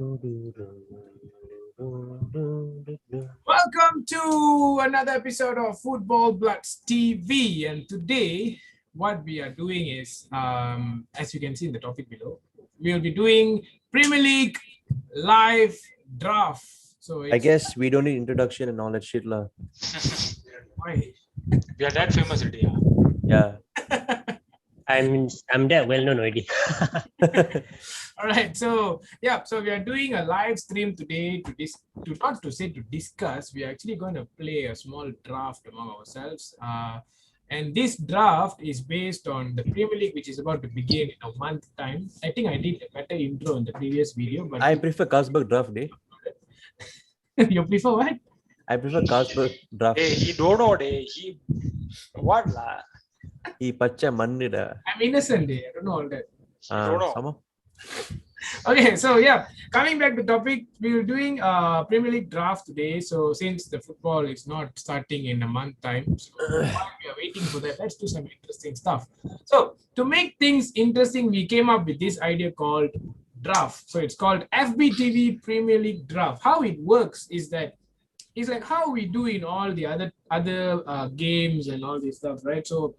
Welcome to another episode of Football Bloods TV, and today what we are doing is, as you can see in the topic below, we will be doing Premier League live draft. So I guess we don't need introduction and all that shit lah. why? We are that famous already. Yeah. I'm that well known already. All right, so we are doing a live stream today to discuss. We are actually going to play a small draft among ourselves, and this draft is based on the Premier League, which is about to begin in a month's time. I think I did a better intro in the previous video, but I prefer Carlsberg draft day. you prefer what? I prefer Carlsberg draft. Hey, he don't know, he what lah? He pacha mannida. I'm innocent, I don't know all that. Don't know. Sama. Okay, so coming back to topic, we were doing Premier League draft today. So since the football is not starting in a month time, so while we are waiting for that, let's do some interesting stuff. So to make things interesting, we came up with this idea called draft. So it's called FBTV Premier League draft. How it works is that it's like how we do in all the other games and all this stuff, right? So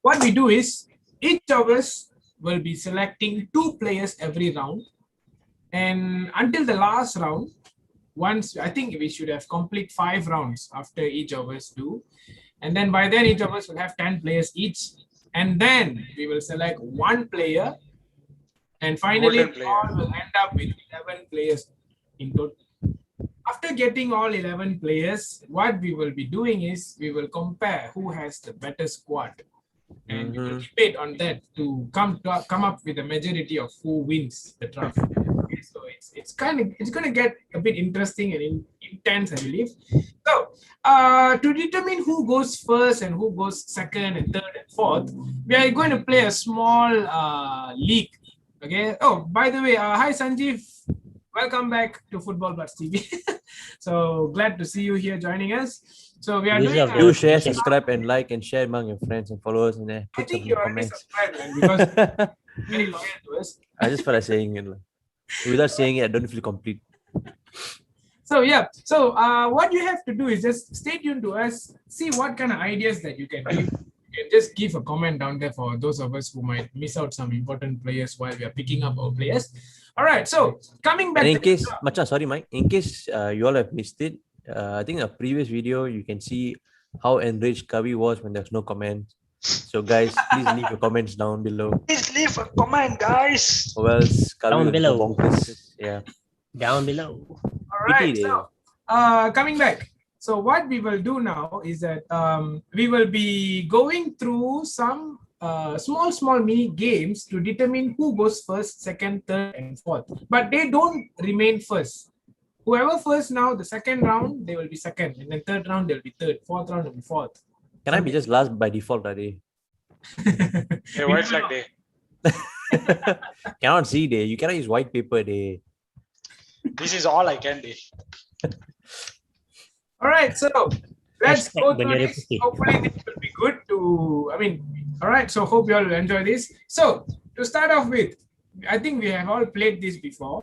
what we do is each of us will be selecting 2 players every round, and until the last round, once I think we should have complete 5 rounds after each of us do, and then by then each of us will have 10 players each, and then we will select 1 player, and finally all will end up with 11 players in total. After getting all 11 players, what we will be doing is we will compare who has the better squad. And we will debate on that to come up with a majority of who wins the draft. Okay, so it's going to get a bit interesting and intense, I believe. So to determine who goes first and who goes second and third and fourth, we are going to play a small league. Okay. Oh, by the way, hi Sanjeev, welcome back to Football Bloods TV. So glad to see you here joining us. So we are doing. Do share, subscribe, and like and share among your friends and followers. And I think you already subscribed, man, because you're very loyal to us. I just felt like saying it. Without saying it, I don't feel complete. So what you have to do is just stay tuned to us, see what kind of ideas that you can give. You can just give a comment down there for those of us who might miss out some important players while we are picking up our players. All right, so coming back. And in case, sorry, Mike. In case you all have missed it, I think in a previous video you can see how enraged Kavi was when there's no comments. So guys, please leave your comments down below. Please leave a comment, guys. Or else Kavi Down will below. go bonkers. Yeah. Down below. All right, so coming back. So what we will do now is that we will be going through some small mini games to determine who goes first, second, third, and fourth. But they don't remain first. Whoever first now, the second round, they will be second. And then third round, they'll be third. Fourth round, will be fourth. Can I be just last by default, Adi? Hey, white flag day. Cannot see day. You cannot use white paper day. This is all I can do. All right, so let's go through Hashtag this. Hopefully this will be good all right, so hope you all will enjoy this. So to start off with, I think we have all played this before.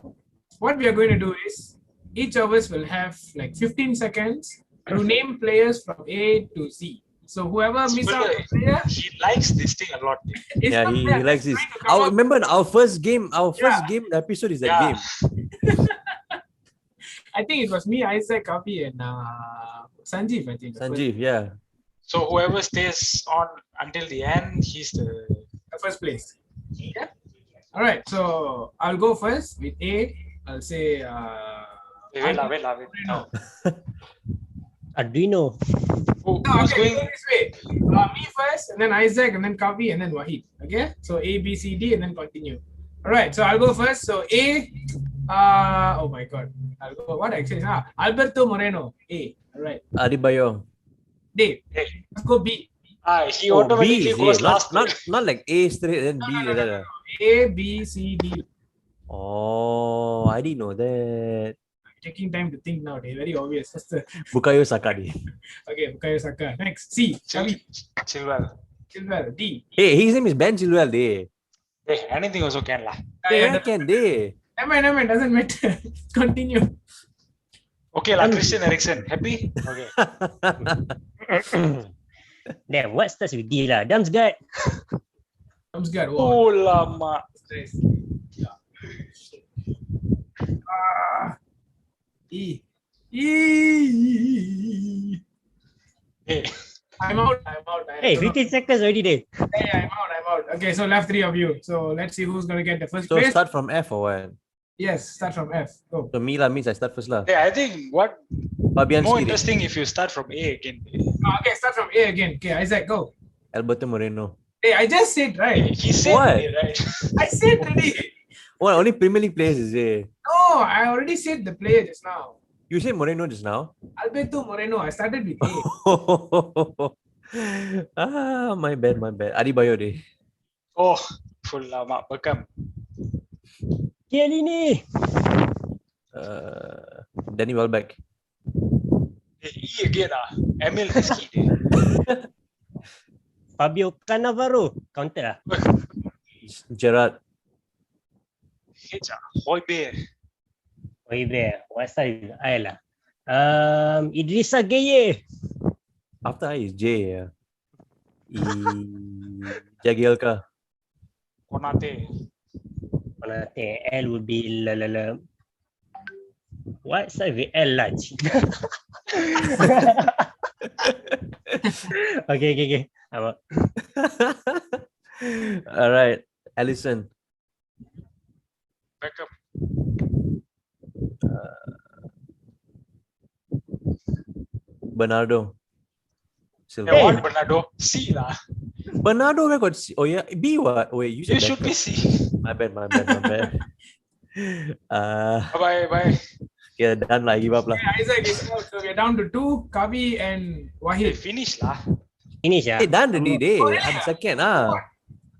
What we are going to do is each of us will have like 15 seconds to name players from A to Z. So whoever miss out a player, He likes this thing a lot. it's Yeah, not he fair. likes this. Trying to come up- Remember our first game episode is that Yeah. game. I think it was me, Isaac, Kapi, and Sanjeev, I think. Sanjeev, yeah. So whoever stays on until the end, he's the First place. Yeah. All right, so I'll go first with A. I'll say wait. No. Arduino. Who's Okay, going? go this way. Me first, and then Isaac, and then Kavi, and then Wahid. Okay, so A, B, C, D, and then continue. All right, so I'll go first. So A, oh my God, I'll go. What actually? Alberto Moreno. A. All right. Adebayo. D. Let's go B. He automatically B, goes not, last. not like A straight then B. No. like that. A, B, C, D. Oh, I didn't know that. I'm taking time to think now. Very obvious. Bukayo Saka. Di. Okay, Bukayo Saka. Next, C. Kavi. Chilwell. Chilwell. D. Hey, his name is Ben Chilwell. Day. Hey, anything also can lah. Hey, can day. Never mind, doesn't matter. Continue. Okay, lah. Christian Eriksen. Happy? Okay. Damn, what starts with D lah? Damsgaard. Damsgaard. Oh, lama. Stress. Yeah. Ah. E. E. Hey. I'm out. Hey, 15 seconds already there. Hey, I'm out. Okay, so left three of you. So let's see who's gonna get the first So place. start from F or what? Yes, start from F. Go. So me lah means I start first lah. Hey, I think what Fabianski. more interesting if you start from A again. Okay, start from A again. Okay, Isaac, go. Alberto Moreno. Hey, I just said right. He said What? it, right? I said already. What, only Premier League players is it? No, I already said the player just now. You said Moreno just now? Alberto Moreno. I started with A. My bad. Adebayo deh. Oh, full lama. Bekam. Chiellini. Danny Welbeck. Hey, E again ah. Emil Heskey. Fabio Cannavaro. Counted lah. Gerrard. H ah. Hoiberg. Oh, there. What starts with I lah? Idrissa Gueye. After I is J. Yeah. Jagielka. Konate. Konate. L would be la. What starts with L lah? Okay. I'm out. All right. Allison. Beckham. Bernardo. Silva. Hey, what Bernardo? C lah. Bernardo where got C? Oh yeah. B what? Wait, you said You should be Beckham. C. My bad. Bye. Yeah, done lah. Give up lah. Okay, Isaac is out. So we're down to 2, Kavi and Hey, Wahid. finish lah. Finish ah. Hey, done already day. Oh, really? I'm second. Ah,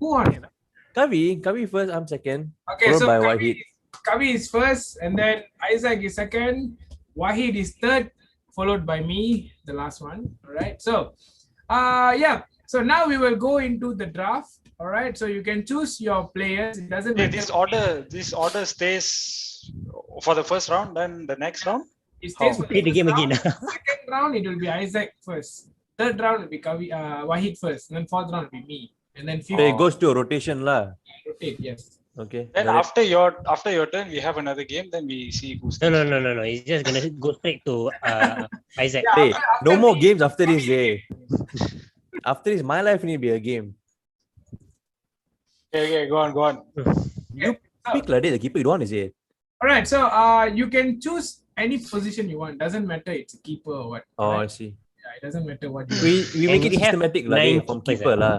Who on? Kavi first. I'm second. Okay, Followed so by Kavi, Wahid. Kavi is first, and then Isaac is second. Wahid is third, followed by me, the last one. All right. So, yeah. So now we will go into the draft. All right. So you can choose your players. It doesn't Hey, matter. this order stays for the first round, then the next round. It stays for Play the game first again. round. Second round, it will be Isaac first. Third round will be Wahid first. And then fourth round will be me. And then fifth So it goes to a rotation lah. rotate. Yes. Okay. Then got it. after your turn, we have another game. Then we see who's. No. He's just gonna go straight to Isaac. Yeah. Hey, After no more me, games after this day. After this, my life need to be a game. Okay, go on. You pick like that, the keeper you don't want, is it? All right. So you can choose any position you want. Doesn't matter it's a keeper or what. Oh, I right? see. Yeah, it doesn't matter what you We And make it we have systematic lah, 9 from keepers, keeper lah.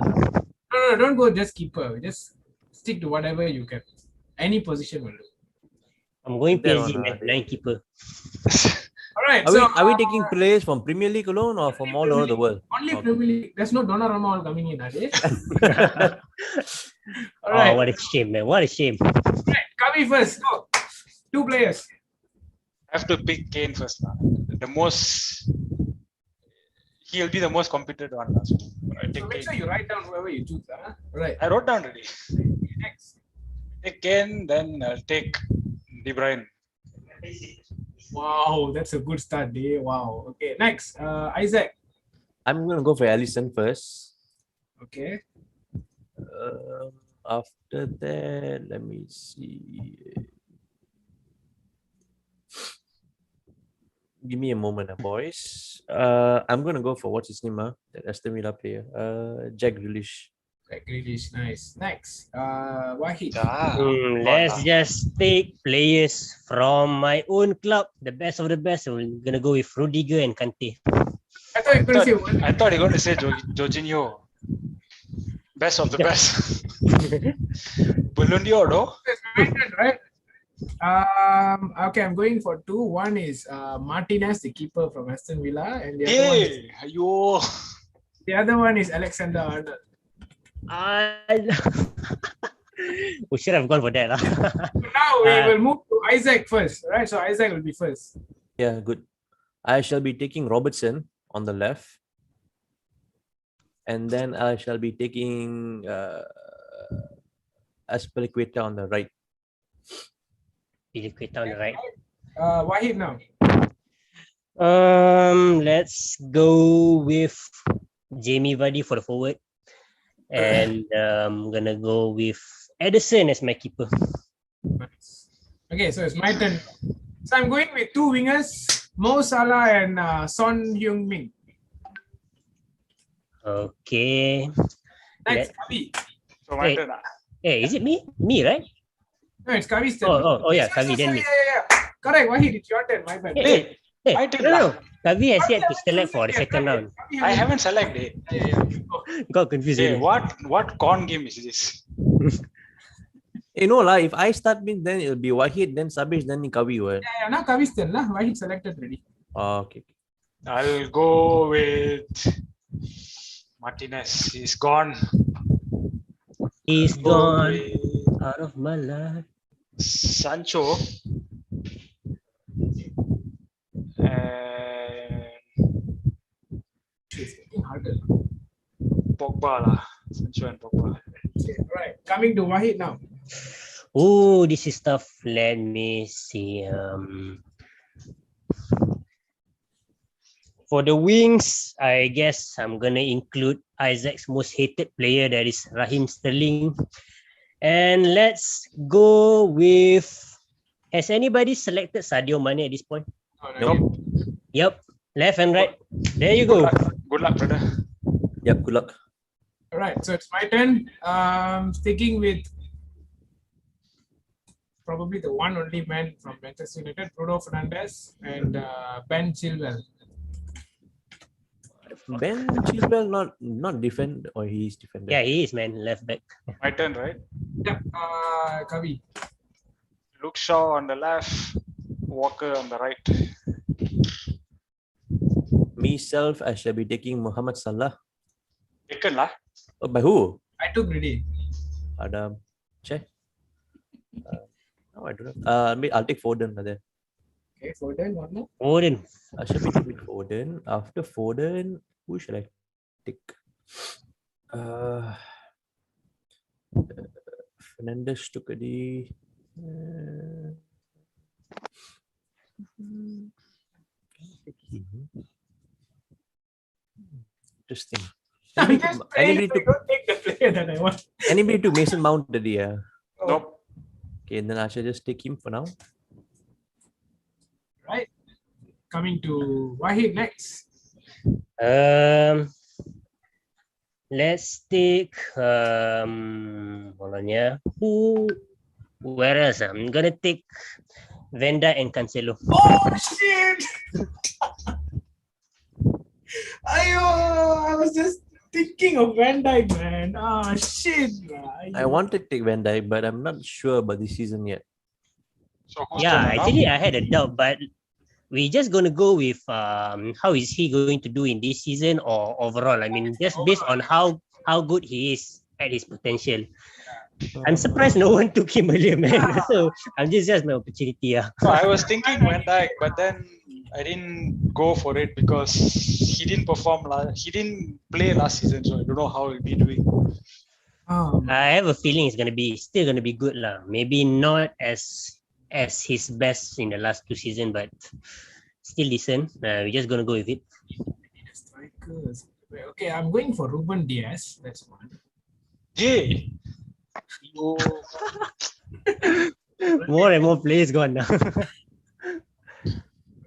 No, don't go just keeper. Just stick to whatever you can. Any position will do. I'm going That PSG, one, man. 9 keeper. All right. Are we taking players from Premier League alone or from all over the world? Only Okay. Premier League. There's no Donnarumma all coming in, are they? All Oh, right. what a shame, man. What a shame. Right. Kavi first. Go. 2 players. I have to pick Kane first lah. He'll be the most competent one lah. So I So take make sure Kane. you write down whoever you choose. Huh? All right. I wrote down already. Next. Take Kane, then I'll take De Bruyne. Wow, that's a good start, day. Wow. Okay. Next. Isaac. I'm gonna go for Allison first. Okay. After that, let me see. Give me a moment, boys. I'm gonna go for what's his name, that Aston Villa player. Jack Grealish. Jack Grealish. Nice. Next. Wahid. Let's just take players from my own club. The best of the best. We're gonna go with Rudiger and Kante. I thought you were going to say one. I thought you're going to say Jorginho. Best of the best. Ballon d'Or, no? Right? Okay, I'm going for 2. One is Martinez, the keeper from Aston Villa, and Hey, yo. the other one is Alexander Arnold. We should have gone for that. So now we will move to Isaac first, right? So Isaac will be first. Yeah, good. I shall be taking Robertson on the left. And then I shall be taking Aspilicueta on the right. Piliqueta on the right. Wahid now. Let's go with Jamie Vardy for the forward. And I'm gonna go with Edison as my keeper. Nice. Okay, so it's my turn. So I'm going with two wingers, Mo Salah and Son Heung-min. Okay. Next, Kavi. So my Hey. turn. Hey, is it me? Me, right? No, it's Kavi's turn. Oh yeah, Sorry, Kavi then me. yeah. Correct, Wahid, it's your turn. My bad. Hey, my turn no. lah. Kavi has yet to select for the second round. I haven't selected. Yeah. Got confused. Hey, already. what con game is this? You know, lah, if I start with, then it'll be Wahid, then Sabish, then Kavi. Right? Yeah, now Kavi's turn. Wahid selected already. Okay. I'll go with Martinez. He's gone. He's Go gone with out of my life. Sancho. And It's getting harder. Pogba lah. Sancho and Pogba. Okay, all right. Coming to Wahid now. Oh, this is tough. Let me see. For the wings, I guess I'm gonna include Isaac's most hated player, that is Raheem Sterling. And let's go with. Has anybody selected Sadio Mane at this point? Nope. Yep. Left and right. There you go. Good luck, brother. Yep, good luck. All right, so it's my turn. Sticking with probably the one only man from Manchester United, Bruno Fernandes and Ben Chilwell. Ben Chilwell not defend, or he's defender. Yeah, he is, man. Left back. My turn, right? Yeah, Kavi. Luke Shaw on the left, Walker on the right. Myself, I shall be taking Muhammad Salah. Taken lah. Oh, by who? I took ready. Adam. Check. No, I don't know. I'll take Foden then. Okay, Foden, one more. Odin. I shall be taking Foden. After Foden, who shall I take? Fernandes took a D. Interesting. I'm just praying Anybody to don't take the player that I want. Anybody took Mason Mount today? Yeah. Nope. Okay, then I shall just take him for now. Right. Coming to Wahid next. Let's take hold on, yeah. Where else? I'm gonna take Venda and Cancelo. Oh shit! I was just thinking of Van Dijk, man. Ah shit. I wanted to take Van Dijk, but I'm not sure about this season yet. So who's Yeah, turn now? actually I had a doubt, but we just gonna go with how is he going to do in this season or overall? I mean, just based on how good he is at his potential. I'm surprised no one took him earlier, man. So I'm just my opportunity. So I was thinking Van Dijk, but then I didn't go for it because he didn't perform. He didn't play last season, so I don't know how he'll be doing. I have a feeling it's still gonna be good, lah. Maybe not as his best in the last 2 seasons, but still decent. We're just gonna go with it. Strikers. Okay, I'm going for Ruben Diaz. That's one. Yay! You More and more players gone now.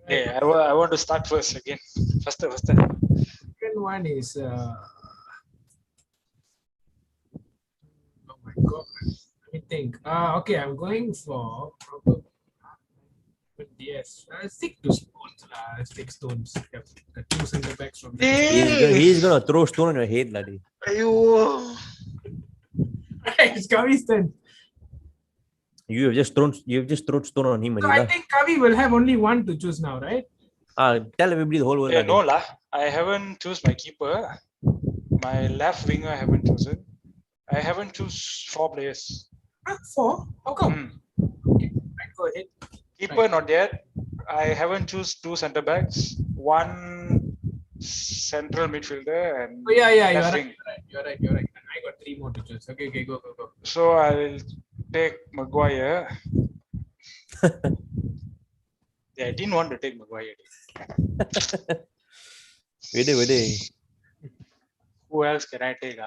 Okay, I want to start first again. Faster. Second one is oh my god. Let me think. Okay, I'm going for probably yes. Stick to Stones. Let's take Stones. Yep. The two center backs from He's gonna throw stone on your head, laddie. Ayo. It's Kavi's turn. You have just thrown stone on him, So I Manila. think Kavi will have only one to choose now, right? Tell everybody the whole world. Yeah, laddie. no lah. I haven't choose my keeper. My left winger I haven't chosen. I haven't choose 4 players. Four? How come? Okay, right, go ahead. Keeper not yet. I haven't choose 2 centre backs, 1 central midfielder, and Oh, yeah, you're left right, wing. you're right. I got 3 more to choose. Okay, go. So I'll take Maguire. Yeah, I didn't want to take Maguire. Wait. Who else can I take?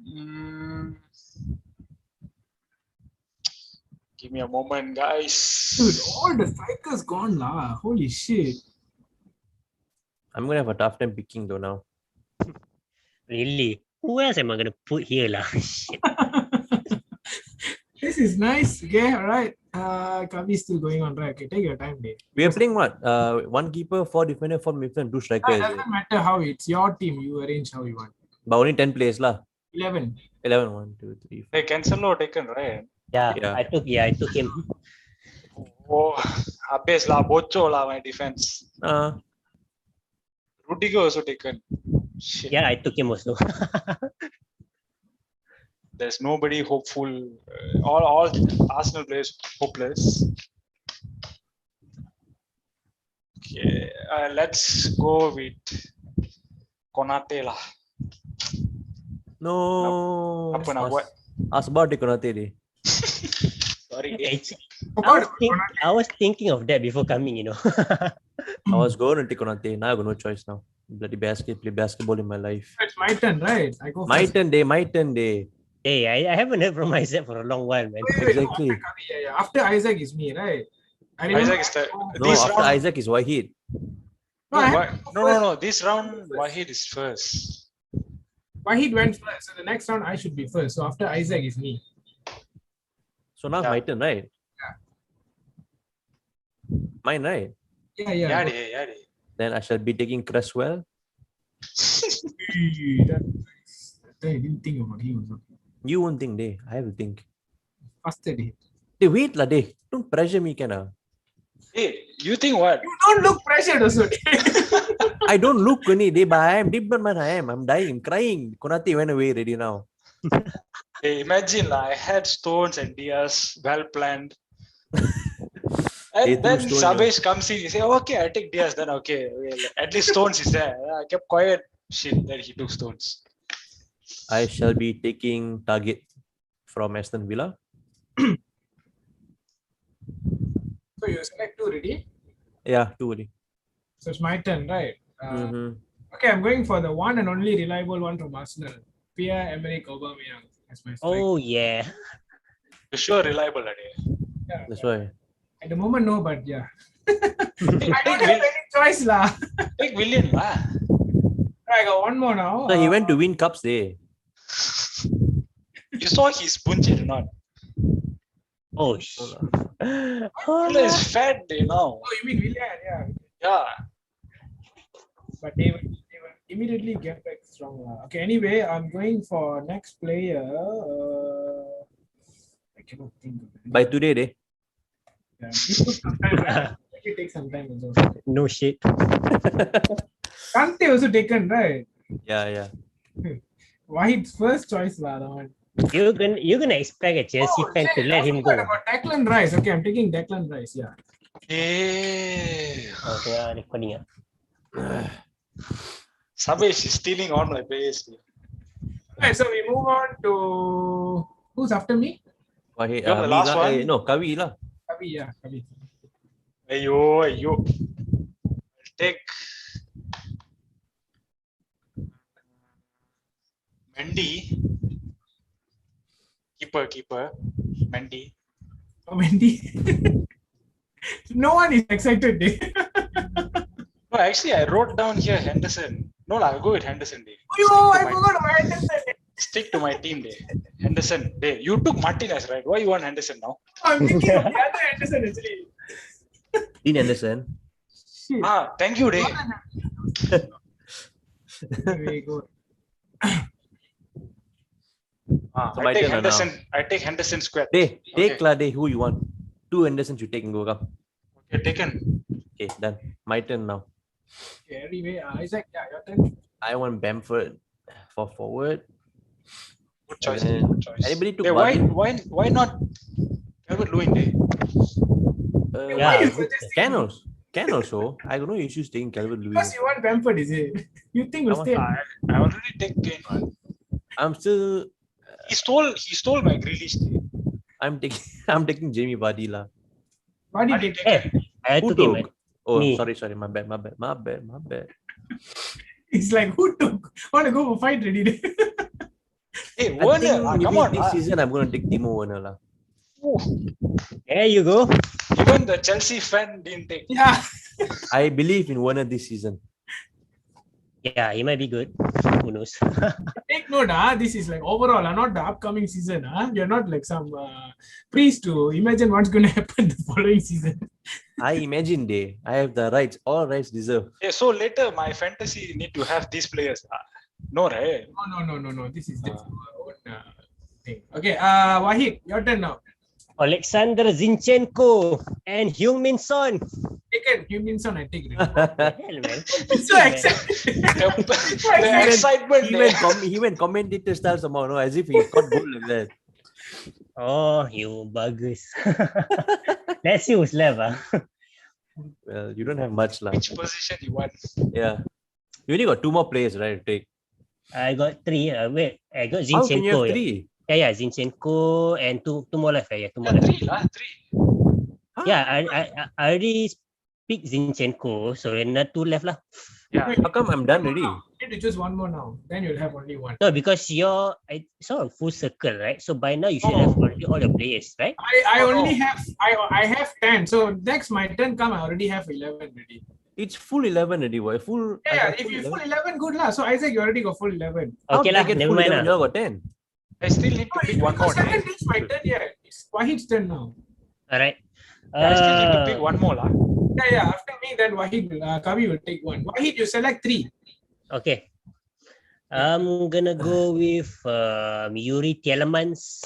Mm, give me a moment, guys. Dude, all the strikers gone lah. Holy shit. I'm gonna have a tough time picking though now. Really? Who else am I gonna put here lah? Shit. This is nice. Okay, all right. Kavi's still going on, right? Okay, take your time, Dave. We are playing what? One keeper, 4 defender, 4 midfielder, 2 It strikers. doesn't matter how it's your team. You arrange how you want. But only 10 players lah. 11. 11, 1, 2, 3, 4. Hey, Cancelo taken, right? Yeah, Yeah. I took him. Oh, Abes lah, Bocho lah, my defense. Rudiger also taken. Shit. Yeah, I took him also. There's nobody hopeful. All Arsenal players hopeless. Okay, let's go with Konate lah. No. Apa nak buat? I was about to Konate day. Sorry. I was thinking of that before coming, you know. I was going to take Konate. Now I got no choice now. Bloody play basketball in my life. It's my turn, right? I go My first. turn day. Hey, I haven't heard from Isaac for a long while, man. Wait, Exactly. after Kavi, yeah. After Isaac is me, right? I remember Isaac is the- No, This after round- Isaac is Wahid. No, I No. This round, Wahid is first. Wahid went first, so the next round I should be first. So after Isaac is me. So now it's my turn, right? Mine, right? Yeah. Yeah, dey. Then I shall be taking Cresswell. I didn't think about him also. You won't think, day. I have to think. Faster day. Hey, wait, lah, day. Don't pressure me, can I? Hey, you think what? You don't look pressured also. I don't look any day, but I am deep down, man. I am. I'm dying. I'm crying. Konate went away already now. Hey, imagine lah, I had Stones and Diaz well planned. Hey, And then Stones, Sabesh comes in, he say, okay, I take Diaz, then okay, at least Stones is there. I kept quiet. Shit, then he took Stones. I shall be taking target from Aston Villa. So you select 2 already? Yeah, 2 already. So it's my turn, right? Mhm. Okay, I'm going for the one and only reliable one from Arsenal. Pierre-Emerick Aubameyang as my striker. Oh yeah. For sure, reliable. Ade. Yeah. That's why. At the moment, no, but yeah. Take, I don't have any choice lah. take Willian lah. I got one more now. So he went to win cups there. You saw his bunch or not? Oh shit. Fella is fat, you know. Oh, you mean Willian? Yeah. Yeah. But they will immediately get back strong. Okay, anyway, I'm going for next player. I cannot think of it. By today, day. Yeah, it took some time, right? It will take some time also. No shit. Kante also taken, right? Yeah. Wahid's first choice, lah, that one. You're gonna expect a Chelsea fan to shit, let I him forgot go. about Declan Rice. Okay, I'm taking Declan Rice. Yeah. Hey. Okay, recording. Sabesh is stealing all my players. Alright, so we move on to who's after me? Wahid, You're the last one. No, Kavi lah. Kavi, yeah, Kavi. Ayo. Take Mendy. Keeper. Mendy. Oh, Mendy. No one is excited. No, actually, I wrote down here Henderson. No, I'll go with Henderson. Day. Oh, I forgot about Henderson. Stick to my team. Day. Henderson. Day. You took Martinez, right? Why you want Henderson now? I'm thinking of the other Henderson actually. Dean Anderson. Shit. Thank you, Day. Very good. So I my take turn Henderson. I take Henderson square. Day, take Okay. lah, day. Who you want? 2 Andersons you take and go up. Okay, taken. Okay, done. My turn now. Okay, anyway, Isaac, yeah, your turn. I want Bamford for forward. Good choice. And then Good choice. anybody took Hey, Vardy? why not Calvert Lewin? Day? Why Yeah. you suggesting Can also. I got no issues taking Calvert Lewin. because you want Bamford, is it? You think we'll I stay? I already take Kane. I'm still. He stole my Grealish. Day. I'm taking I'm taking Jamie Vardy lah. What Why did did you you take? take Eh, I Who took him, took? man. Oh, Me. sorry, my bad. It's like, who took? Want to go for fight ready? Hey, I Werner, think come maybe on. this season I'm gonna take Timo Werner lah. There you go. Even the Chelsea fan didn't take. Yeah. I believe in Werner this season. Yeah, he might be good. Who knows? Take note, this is like overall, not the upcoming season. You're not like some priest to imagine what's going to happen the following season. I imagine I have the rights, all rights deserved. Hey, so later my fantasy need to have these players. No, right? No. This is just our own thing. Okay, Wahid, your turn now. Alexander Zinchenko and Heung-min Son. Taken, you mean son, I take it. Hell, man. So excited. The excitement. He went commentator style somehow, no, as if he got goal like that. Oh, you bagus. Let's see who's left. Well, you don't have much lah. Which position you want? Yeah. You only got 2 more players, right? To take. I got 3. Wait, I got How can you Zinchenko. have 3? Yeah, Zinchenko and two more left. Yeah, 2 more left. Three. Yeah, I already picked Zinchenko, so another 2 left lah. Yeah. How come I'm done already? You need to choose one more now. Then you'll have only one. No, because I saw a full circle, right? So by now you should have already all the players, right? I only have I have 10. So next my turn come, I already have 11 already. It's full 11 already, boy. Full. I Yeah, got if full you 11. full 11, good lah. So Isaac, you already got full 11. How Okay did I lah, get never full mind 11? You lah. all got 10. I still need to pick one more. Because I haven't reached my turn yet. It's Wahid's turn now. Alright. I still need to pick one more lah. Yeah. After me, then Wahid will, Kavi will take one. Wahid, you select 3. Okay. I'm gonna go with Yuri Tielemans.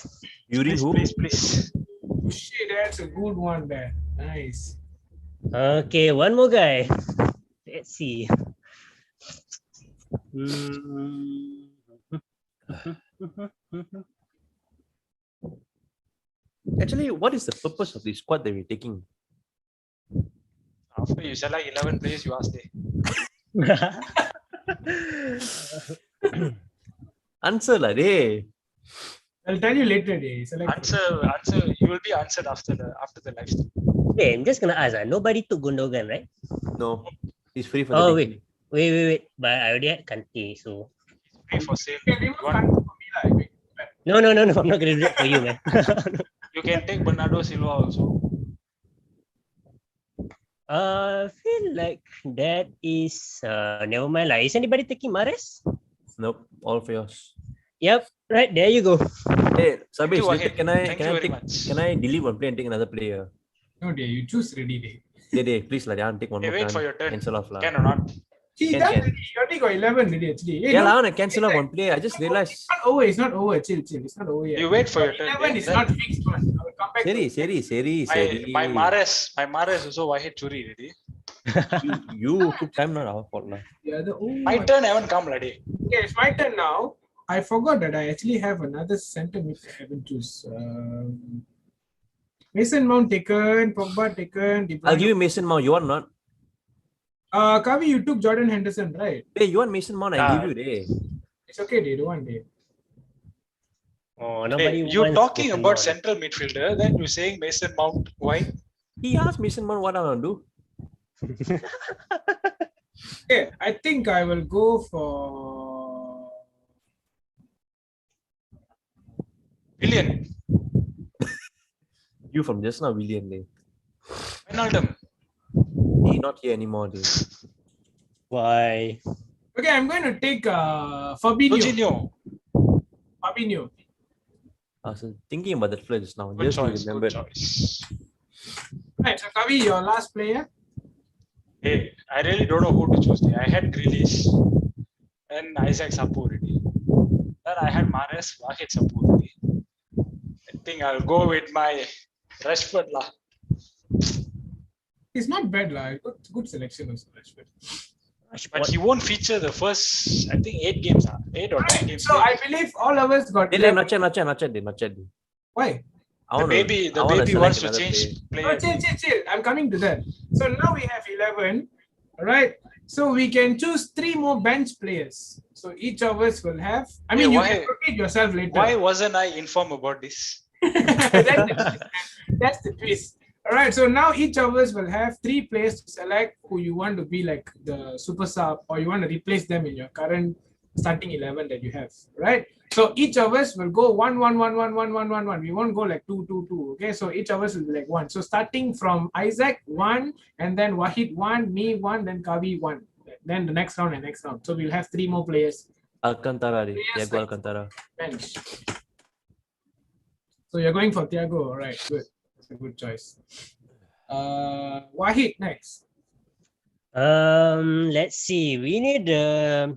Yuri who? Please. Oh, shit, that's a good one there. Nice. Okay, one more guy. Let's see. Hmm. Actually, what is the purpose of this squad that we're taking? After you select 11 players, you ask me. Answer lah, dey. I'll tell you later. Select Answer. You will be answered after the live stream. Okay, I'm just gonna ask. Nobody took Gundogan, right? No, it's free for Oh, the wait. Wait. But I already had Kante, so. Free for sale. You can remove You want- Kante for me, lah, I think. No. I'm not gonna do that for you, man. You can take Bernardo Silva also. I feel like that is never mind. Like, is anybody taking Mahrez? Nope, all for yours. Yep, right there you go. Hey, Sabish, you, later, Wahid. can I Thank you very much. can I delete one player and take another player? No, dear, you choose ready. Please lah, I take one Hey, more. wait for your turn. Cancel off lah. Can or not? See, Can, that can. already, you already got 11 already, actually. Hey, Yeah, no, I want to cancel off one player. I just realized. It's not over. Chill. It's not over yet. You wait for your turn. 11 is Then not fixed one. I will come back. Seri. my Mahrez also Wahid Churi already. You took time, not our fault lah. My turn haven't come already. Okay, it's my turn now. I forgot that I actually have another center mid I haven't choose. Mason Mount taken, Pogba taken. De I'll Bruyne- give you Mason Mount. You want not? Kavi, you took Jordan Henderson, right? Hey, you want Mason Mount? I give you day. It's okay, they don't want it. Oh, nobody Hey, you wants talking Mason about Mount. central midfielder, then you saying Mason Mount. Why? He asked Mason Mount what I want to do. Okay, I think I will go for Willian. You from just now, William. Day. Wijnaldum. He not here anymore. Day. Why? Okay, I'm going to take Fabinho. Jorginho. Fabinho. I was thinking about that player just now. Good Just choice. Good remembered. choice. Right, so Kavi, your last player. Hey, I really don't know who to choose. I had Grealish and Isaac Sapu already. Then I had Mahrez, Wahid Sapu already. I think I'll go with my Rashford lah. It's not bad, lah. Good selection also, Rashford. But he won't feature the first, I think, 8 games. 8 or 10 games. So I believe all of us got. Hey, not chat. Why? The baby wants to change No, players. chill. I'm coming to that. So now we have 11. All right. So we can choose 3 more bench players. So each of us will have. I mean, Hey, you why- can rotate yourself later. Why wasn't I informed about this? That's the twist. All right, so now each of us will have 3 players to select who you want to be like the super sub, or you want to replace them in your current starting 11 that you have, right? So each of us will go 1, 1, 1, 1, 1, 1, 1, 1. We won't go like 2, 2, 2. Okay, so each of us will be like 1. So starting from Isaac 1, and then Wahid 1, me 1, then Kavi 1. Then the next round and next round. So we'll have 3 more players. Alcantara, Players Thiago like Alcantara. bench. So you're going for Thiago, all right? Good. That's a good choice. Wahid next. Let's see. We need the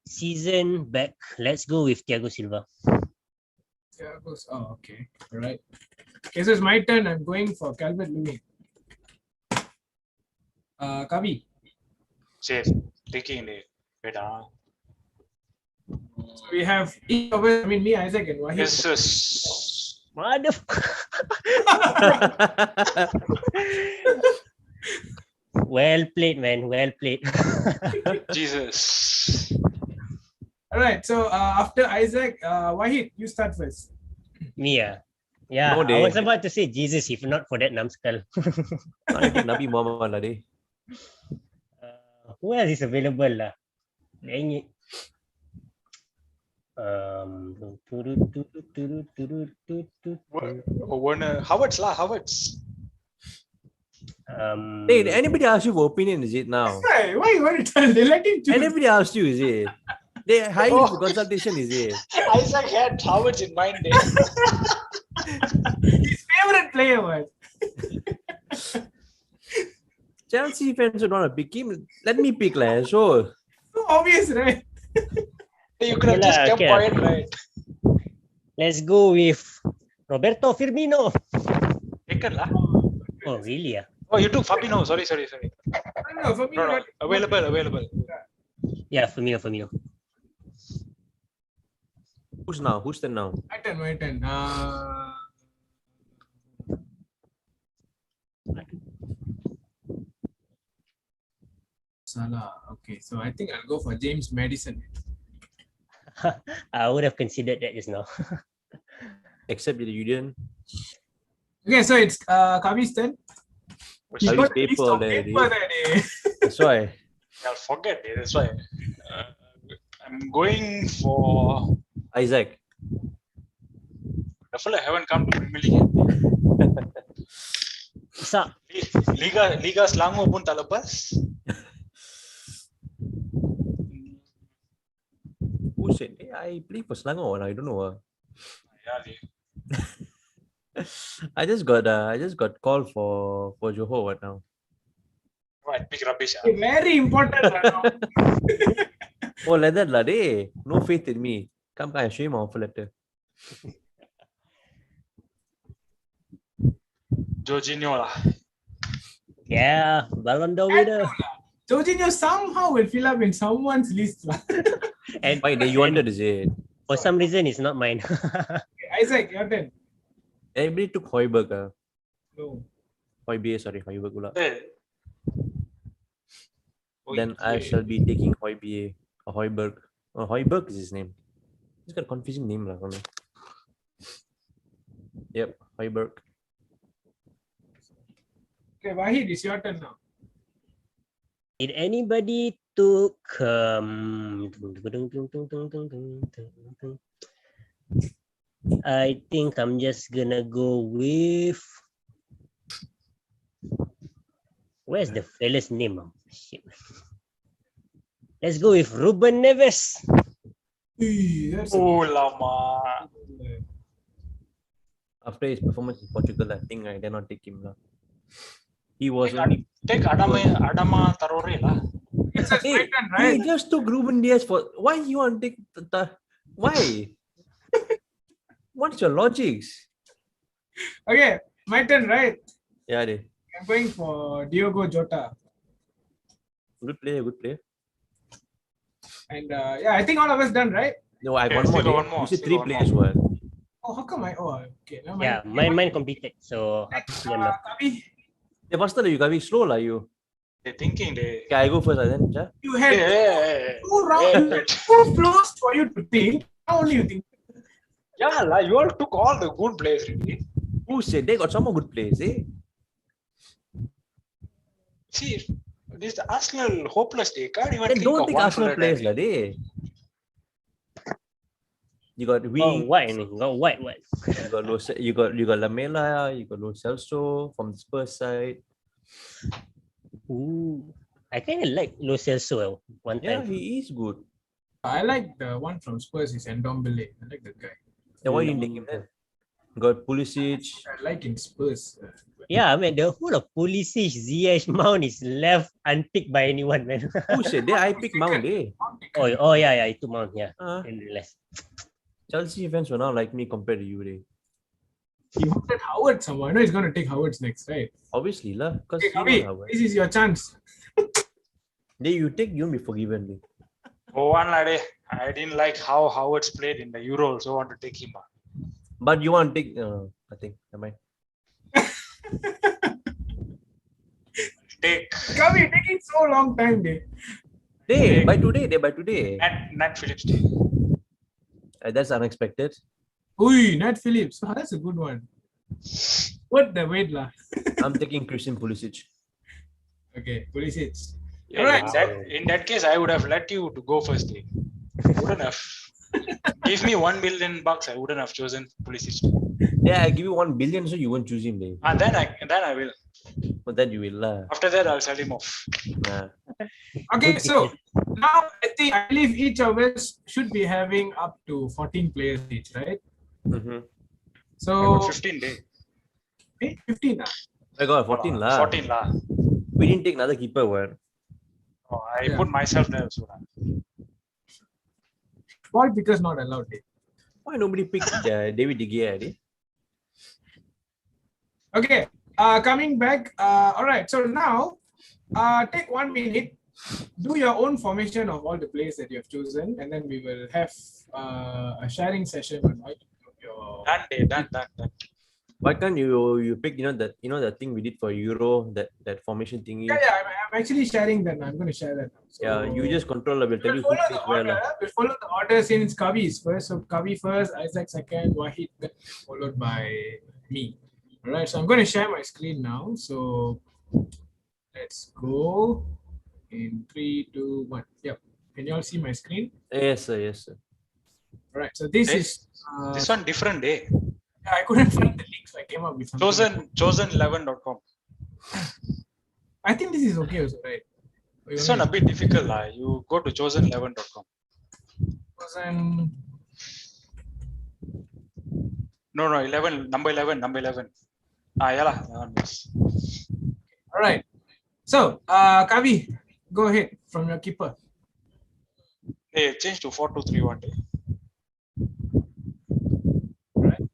season back. Let's go with Thiago Silva. Thiago's. Oh, okay. All right. Okay, so it's my turn. I'm going for Calvert Lewin. Kavi. Safe. Taking it. Wait, So we have each of us. I mean, me, Isaac, and Wahid. yes. Mother. Well played, man. Well played. Jesus. All right. So after Isaac, Wahid, you start first. Me, yeah. No, I was dey. about to say Jesus if not for that numbskull. Nabi Muhammad lah, dey. Who else is available lah? Dang it. Warner. Howard's lah. Howard's. Hey, anybody ask you for opinion, is it now? Hey, why you want to tell? They let him choose. Anybody asked you, is it? They hired you for consultation, is it? Isaac had Howard's in mind. His favorite player was. Chelsea fans don't want to pick him. Let me pick, lah. So, So obvious, right? You could have just kept quiet, right? Let's go with Roberto Firmino. Taken lah. Oh, really? Oh, you took Fabinho. Sorry. No, for me, No. Available. Yeah, Firmino. who's now? Who's the now? my turn. Salah. Okay, so I think I'll go for James Madison. I would have considered that just now. Except that you didn't. Okay, so it's Kavi's turn. Which He Kavi's got a list paper of already. paper there, eh. That's why. I'll forget. That's why. I'm going for. Isaac. The fella haven't come to Premier League yet. Isa. Liga Selangor pun tak lepas. Who said? Hey, I play for Selangor. I don't know. Yeah, leh. I just got called for Johor right now. Right, big rubbish. Very important. Now. Oh, like that lah, dey. No faith in me. Come, I show you my offer letter. Jorginho lah. Yeah, Ballon d'Or winner. Jorginho somehow will fill up in someone's list. lah. And Why, you wanted, is it? for some reason, it's not mine. Okay, Isaac, your turn. Everybody took Højbjerg. No. Højbjerg pula. Eh. Then I shall be taking Højbjerg. Oh, Højbjerg is his name. He's got a confusing name lah for me. Yep, Højbjerg. Okay, Wahid, it's your turn now. Did anybody took I think I'm just gonna go with where's the fella's name? Oh, shit. Let's go with Ruben Neves. That's Oh lama. After his performance in Portugal, I think I dare not take him lah. He was only. Take Adama Traore lah. it's a Hey, turn, he right? just took Ruben Diaz for. Why you want to take why? What's your logics? Okay, my turn, right? Yeah, they. I'm going for Diogo Jota. Good player, good player. And yeah, I think all of us done, right? No, I have Yeah, one more. still got Dey. one more, You said still 3 got one players were. Oh, how come okay. Never Yeah, mind. mine completed. So up to them now. Kavi, Yeah, faster lah, you Kavi. Slow lah, you. They thinking they. Okay, I go first then. Ja? you had Hey. 2 rounds, 2 floors for you to think. How only you think? Yeah, la, you all took all the good players, really. Who said they got some more good players, eh? See, this the Arsenal hopeless. They can't even Then think don't of take one Arsenal full players, attack. lah, they. You got Oh, Wing, what? What? you got Lamela, you got Lo Celso from the Spurs side. Ooh. I kind of like Lo Celso one Yeah, time. he is good. I like the one from Spurs is Ndombele. I like that guy. Then why didn't take him then? Got Pulisic. I like in Spurs. Yeah, I mean the whole of Pulisic, Ziyech, Mount is left unpicked by anyone, man. Who said they? I pick Mount, eh? oh yeah, it took Mount, yeah. Uh, Didn't realize. Chelsea fans will not like me compared to you, eh? He wanted Howard somewhere. I know he's going to take Howard's next, right? Obviously, lah. Because Okay, Kavi, this is your chance. they you take, you'll be forgiven, eh? Oh, one lad, I didn't like how Howard's played in the Euro, so I want to take him. But you want to take, I think, never mind. Take Kavi, taking so long time, dude. By today. Nat Phillips. Day. That's unexpected. Ui, Nat Phillips. Oh, that's a good one. What the wait lah? I'm taking Christian Pulisic. Okay, Pulisic. Yeah, Alright. in that case, I would have let you to go first. Day. Wouldn't have. Give me $1 million, I wouldn't have chosen Pulisic. Yeah, I give you 1 billion, so you won't choose him, eh? And then I will. But then you will, lah. After that, I'll sell him off. Nah. Okay, so now I believe each of us should be having up to 14 players each, right? Mm-hmm. So 15 day. 15 ah? I got 14 lah. 14 lah. We didn't take another keeper, what? Oh, I Yeah. put myself there also. Ball pickers not allowed. Eh? Why nobody picked David De Gea, eh? Okay, coming back. All right, so now take 1 minute, do your own formation of all the players that you have chosen, and then we will have a sharing session on how to do your. Done. Why can't you pick, the thing we did for Euro, that formation thingy? Yeah, I'm actually sharing that. I'm going to share that now. So Yeah, you just control, we'll tell you we'll who follow plays the well. order. We'll follow the order since Kavi is first. So Kavi first, Isaac second, Wahid then followed by me. All right, so I'm going to share my screen now. So let's go in 3, 2, 1. Yep. Can you all see my screen? Yes, sir. All right. So this Hey, is. This one different day. I couldn't find the link, so I came up with something. Chosen11.com. I think this is okay also, right? This one a bit difficult. You go to chosen11.com. Chosen. No, 11, number 11. Yeah, that one is. All right. So, Kavi, go ahead from your keeper. Hey, change to 4-2-3-1 day. Right.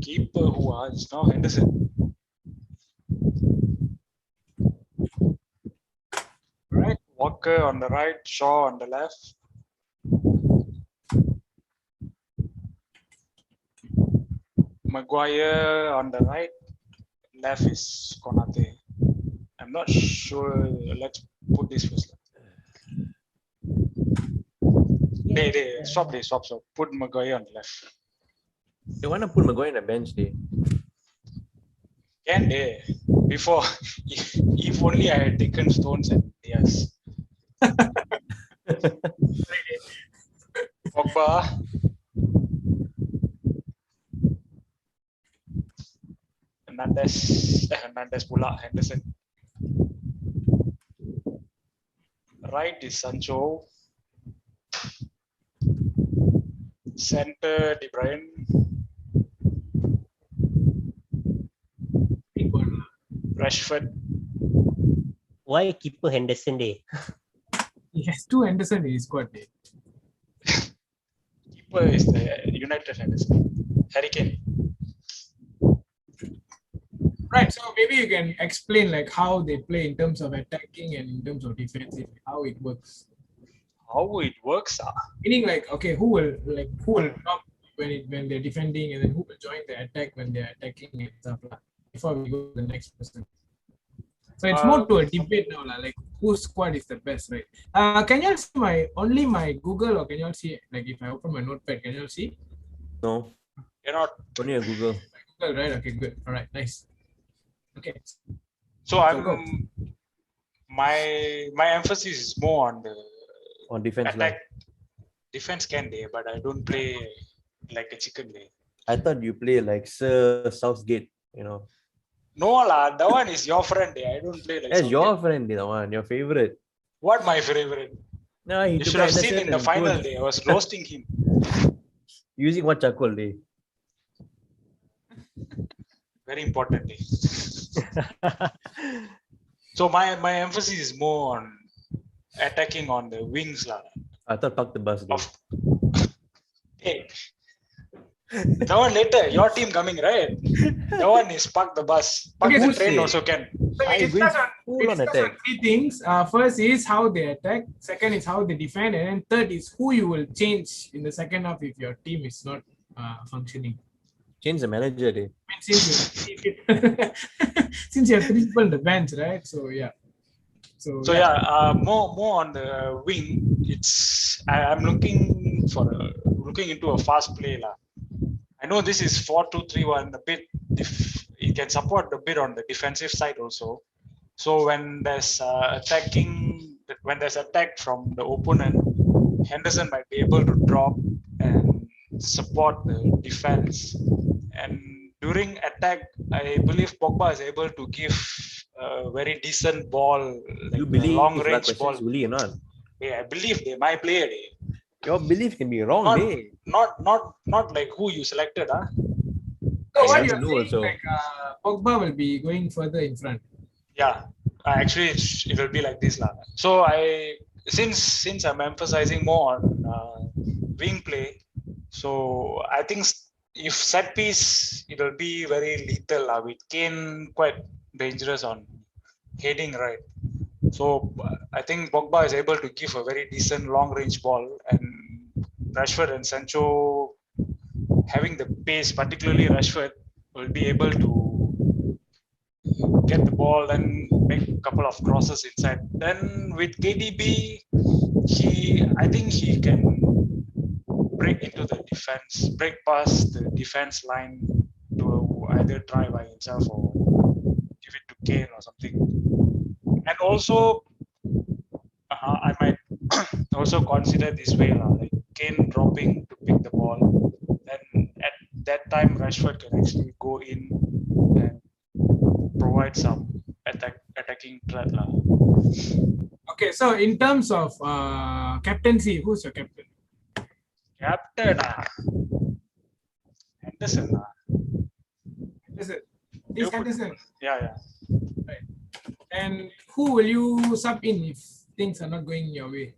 Keeper who is now Henderson. Right. Walker on the right, Shaw on the left. Maguire on the right, left is Konate. I'm not sure. Let's put this first. Swap. Put Maguire on the left. They want to put Maguire on the bench, day. Can they? Before, if only I had taken Stones and Diaz. Pogba. Hernandez pula, Henderson. Right is Sancho. Center De Bruyne. Big one. Rashford. Why keeper Henderson day? He has 2 Henderson in his squad. Eh? Keeper is the United Henderson. Harry Kane. Right. So maybe you can explain like how they play in terms of attacking and in terms of defensive, how it works. How it works? Meaning like, okay, who will drop when they're defending, and then who will join the attack when they're attacking and stuff like, before we go to the next person. So it's more to a debate now, like whose squad is the best, right? Can you all see my Google, or can you all see like if I open my notepad, can you all see? No, You're not. only a Google. Google, right? Okay, good. All right, nice. Okay. So go. my emphasis is more on the On defense attack. line. Defense can day, but I don't play like a chicken day. I thought you play like Sir Southgate, you know. No lah, that one is your friend day. I don't play like That's your Southgate. friend, the one, your favorite. What my favorite? No, he You took should have Anderson seen in the and final coach day. I was roasting him. using what charcoal day. Very important day. So my emphasis is more on attacking on the wings lah. I thought park the bus day. Of hey, that one later. Your team coming, right? That one is park the bus. Park Okay, the so train say- also can. So I we agree. discuss on, Full we on discuss on attack. three things. First is how they attack. Second is how they defend, and then third is who you will change in the second half if your team is not functioning. Change the manager day. I mean, since you have three people in the bench, right? So yeah. So yeah, more on the wing. I'm looking into a fast play lah. I know this is 4-2-3-1. A bit it can support a bit on the defensive side also. So when there's attack from the opponent, Henderson might be able to drop and support the defense. And during attack, I believe Pogba is able to give a very decent ball, like You a believe long if range like ball. Uli or not? Yeah, I believe they my player. Your belief can be wrong Not, day. not like who you selected, huh? So I what have you're to know saying, also. like Pogba will be going further in front. Yeah, actually it will be like this lah. So since I'm emphasizing more on wing play, so I think if set piece it will be very lethal lah. With Kane quite dangerous on heading right. So I think Pogba is able to give a very decent long range ball, and Rashford and Sancho having the pace, particularly Rashford, will be able to get the ball and make a couple of crosses inside. Then with KDB, I think he can break into the defense, break past the defense line to either try by himself or give it to Kane or something. And also, I might also consider this way, like Kane dropping to pick the ball. Then at that time, Rashford can actually go in and provide some attacking threat. Okay, so in terms of captaincy, who's your captain? Captain, Henderson. Henderson. Is Henderson. Yeah. And who will you sub in if things are not going your way?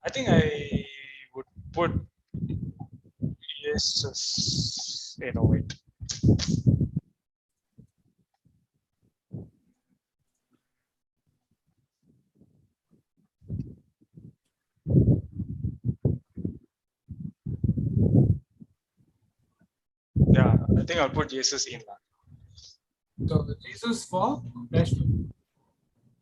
I think I would put yes. Wait. Yeah, I think I'll put Jesus in. So Jesus for Rashford.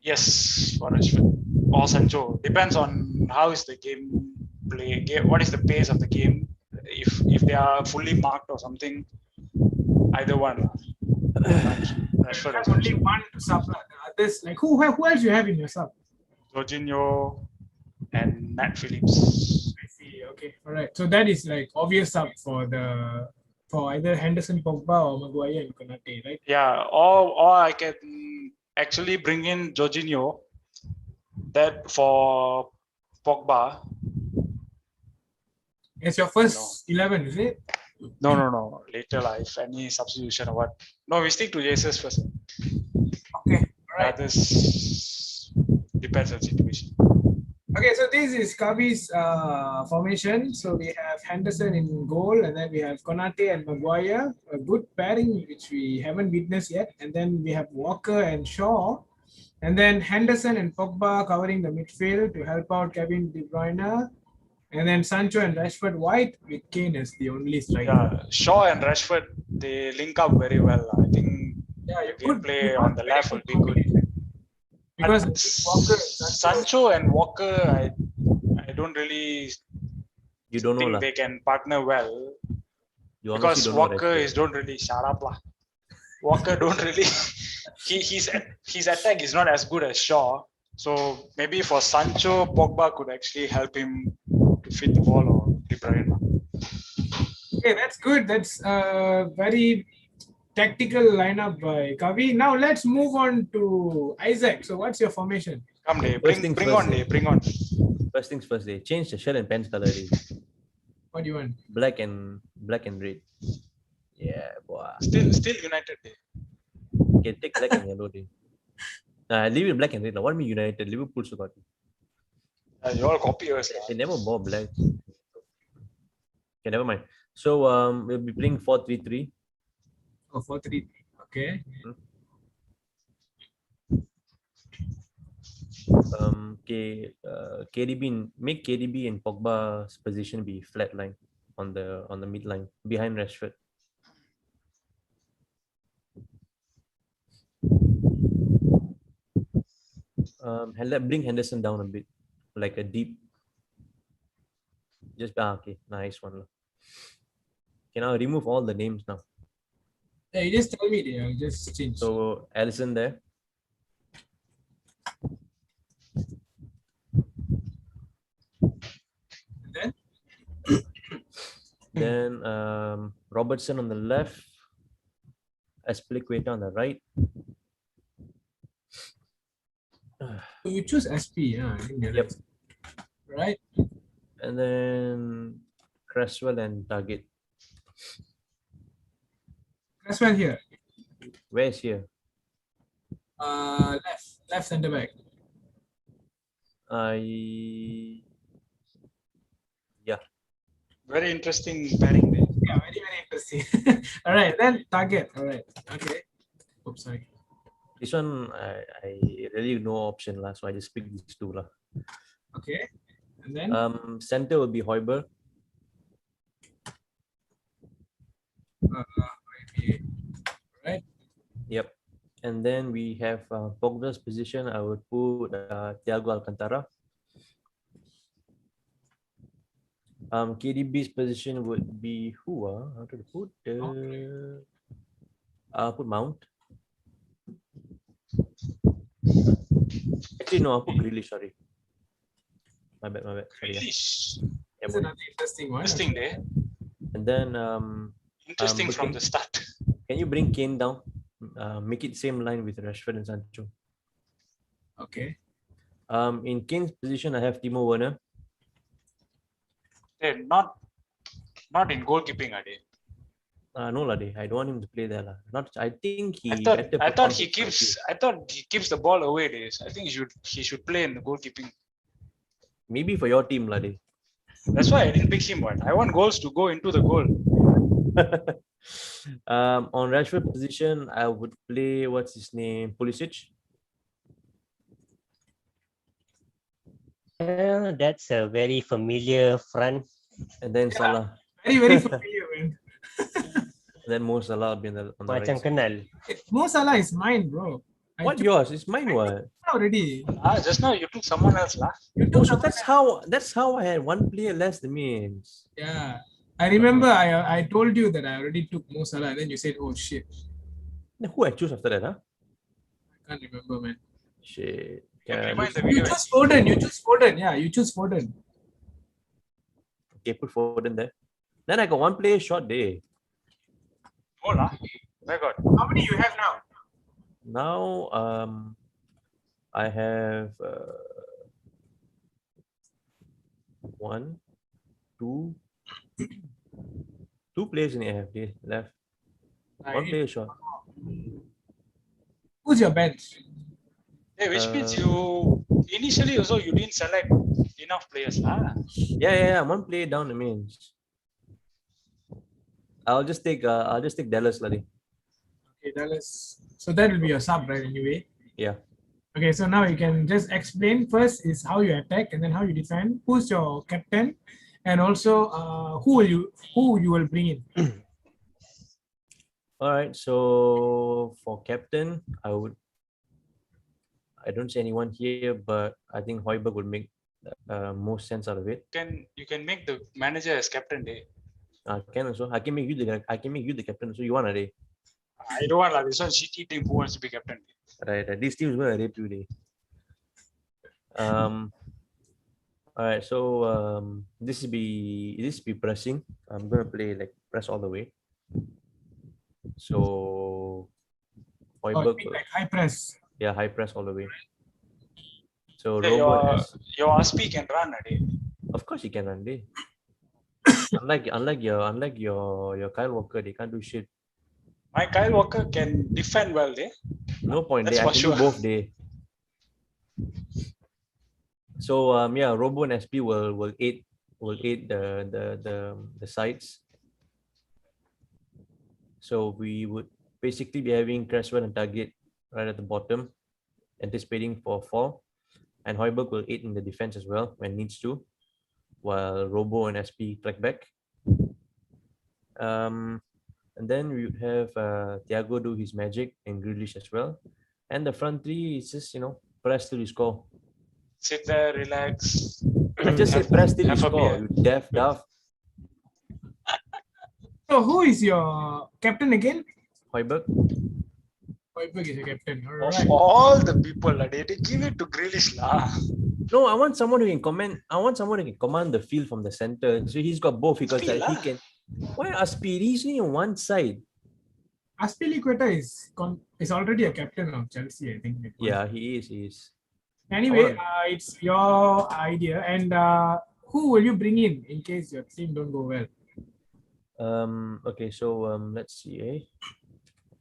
Yes, for Rashford or Sancho. Depends on how is the game play. What is the pace of the game? If they are fully marked or something, either one. Rashford or Only Sancho. one to sub. The others, like who else you have in your sub? Jorginho and Nat Phillips. I see. Okay, all right. So that is like obvious sub for either Henderson, Pogba, or Maguire and Konate, right? Yeah, or I can actually bring in Jorginho. That for Pogba. It's your first 11, is it? No. Later, if any substitution or what. No, we stick to Jesus first. Okay, all right. Others depends on situation. Okay, so this is Kavi's formation. So we have Henderson in goal, and then we have Konate and Maguire, a good pairing which we haven't witnessed yet. And then we have Walker and Shaw, and then Henderson and Pogba covering the midfield to help out Kevin De Bruyne, and then Sancho and Rashford wide with Kane as the only striker. Yeah, Shaw and Rashford, they link up very well. I think Yeah, you the could gameplay on the left will be good. because But Walker and Sancho. Sancho and Walker, I don't really You don't know think lah. they can partner well You honestly because don't know Walker Rashford. is don't really shut up lah. Walker don't really his attack is not as good as Shaw. So maybe for Sancho, Pogba could actually help him to fit the ball or De Bruyne. Okay, that's good. That's a very tactical lineup by Kavi. Now let's move on to Isaac. So what's your formation? Come day, First things bring first, on day, bring on. First things first, they change the shirt and pants color already. What do you want? Black and red. Yeah, boy. Still United day. Okay, take black and yellow day. Nah, leave it black and red. What me United? Liverpool so got. You all copy us. They never bought black. Okay, never mind. So we'll be playing 4-3-3. Oh, 4-3. Okay. Make KDB and Pogba's position be flat line on the mid line behind Rashford. Bring Henderson down a bit, like a deep. Okay, nice one. Okay, now remove all the names now. Yeah, you just tell me there. I'll just change. So Allison there. And then? Then Robertson on the left. Aspilicueta on the right. You choose SP, yeah. I think Yep. Right? And then Cresswell and Target. Cresswell here. Where is here? Left center back. Yeah. Very interesting pairing day. Yeah, very, very interesting. All right, then Target. All right. Okay. Oops, sorry. This one I really no option lah, so I just pick these two lah. Okay. And then Center will be Højbjerg. right. Yep. And then we have Pogba's position. I would put Thiago Alcantara. KDB's position would be who? How to put? I'll put Mount. Actually, no, I'll put Grealish. Sorry. My bad. Sorry. Grealish. Yeah, That's another interesting one. Interesting day. and then Interesting but from can- the start. can you bring Kane down? Make it same line with Rashford and Sancho. Okay. In Kane's position, I have Timo Werner. Hey, not in goalkeeping, are they? No, Lade. I don't want him to play there. Not. I think he. I thought performs he with keeps Sancho. I thought he keeps the ball away days. I think he should play in the goalkeeping. Maybe for your team, Lade. That's why I didn't pick him. But I want goals to go into the goal. On Rashford position, I would play what's his name, Pulisic. That's a very familiar front. And then Salah. Very, very familiar, man. And then Mo Salah will be on the right Macam side. kenal. Mo Salah is mine, bro. I What took yours? It's mine. What? already. Just now you took someone else, lah. You Oh, took so someone that's how I had one player less than me. Yeah. I remember I told you that I already took Mo Salah, and then you said, oh shit. Then who I choose after that? Huh? I can't remember, man. Shit. Can Yeah, rewind the You video. choose Foden. You choose Foden. Yeah, you choose Foden. okay, put Foden there. Then I got one player short day. Oh, lah. My God. How many you have now? Now I have one, two players in AFD left. One player short. Who's your bench? Hey, which means you initially also you didn't select enough players, lah. Yeah. One player down the means. I'll just take Dallas, Ladi. Okay, Dallas. So that will be your sub, right? Anyway. Yeah. Okay, so now you can just explain first is how you attack and then how you defend. Who's your captain, and also who you will bring in. All right. So for captain, I don't see anyone here, but I think Højbjerg would make most sense out of it. You can make the manager as captain day. I can also. I can make you the captain. So you want a day, I don't want like this one shitty team who wants to be captain. right? This team is gonna rape you day. All right. So this will be pressing. I'm gonna play like press all the way. So Hoiberg, Like high press. yeah, high press all the way. So Yeah, Robo has, your Aspi can run a day. of course he can run day. unlike your Kyle Walker, they can't do shit. My Kyle Walker can defend well day. No point. That's I for can sure. do both day. So yeah, Robo and SP will aid the sides. So we would basically be having Cresswell and Target right at the bottom, anticipating for fall, and Hoiberg will aid in the defense as well when needs to, while Robo and SP track back. And then we would have Thiago do his magic and Grealish as well, and the front three is just press till you score. Sit there, relax. I just said press till you have a score. beer. You daft. So who is your captain again? Hoiberg. Hoiberg is your captain. All Of right. all the people, they give it to Grealish lah. No, I want someone who can command the field from the center. So he's got both because Aspi he lah. can. Why Aspi? He's only on one side. Aspilicueta is already a captain of Chelsea, I think. Yeah, he is. Anyway, it's your idea. And who will you bring in case your team don't go well? Okay, so let's see.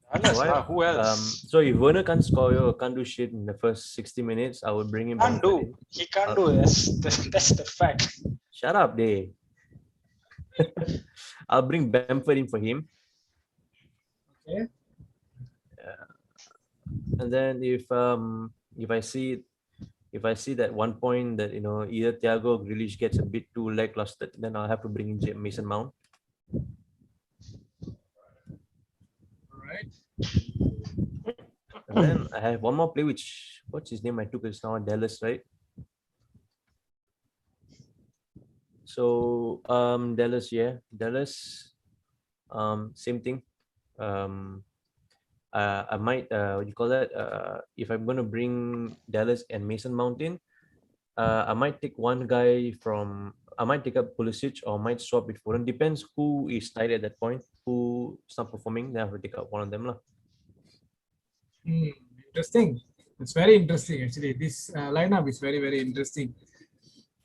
Who else? So if Werner can't score or can't do shit in the first 60 minutes, I would bring him. Can't do. He can't do. That's the fact. Shut up, Day. I'll bring Bamford in for him. Okay. And then if I see that one point that either Thiago or Grealish gets a bit too lackluster, then I'll have to bring in Mason Mount. All right. And then I have one more play, what's his name I took is now Dallas, right? So Dallas, same thing. I might if I'm gonna bring Dallas and Mason Mount in, I might take one guy I might take up Pulisic or might swap with Foden. Depends who is tight at that point, who's not performing, then I have to take up one of them lah. Interesting. It's very interesting actually. This lineup is very, very interesting.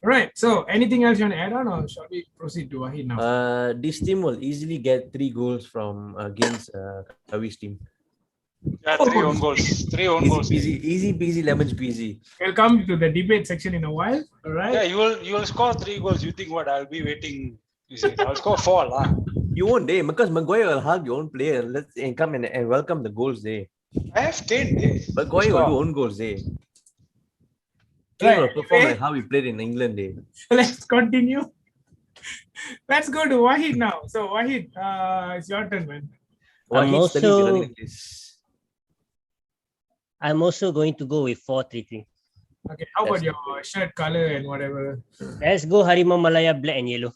All right. So anything else you want to add on, or shall we proceed to Wahid now? This team will easily get 3 goals from against Kawi's team. Yeah, 3 own goals. 3 own goals. Easy peasy lemon squeezy. We'll come to the debate section in a while. All right. Yeah, you will score 3 goals. You think what? I'll be waiting. I'll score 4 lah. You won't, day because Maguire will hug your own player and come and welcome the goals there. I have Kane. Maguire will do own goals there. Kane will perform like how he played in England there. Let's continue. Let's go to Wahid now. So Wahid, it's your turn, man. I'm also going to go with 4-3-3. Okay, how about your shirt color and whatever? Let's go Harimau Malaya black and yellow.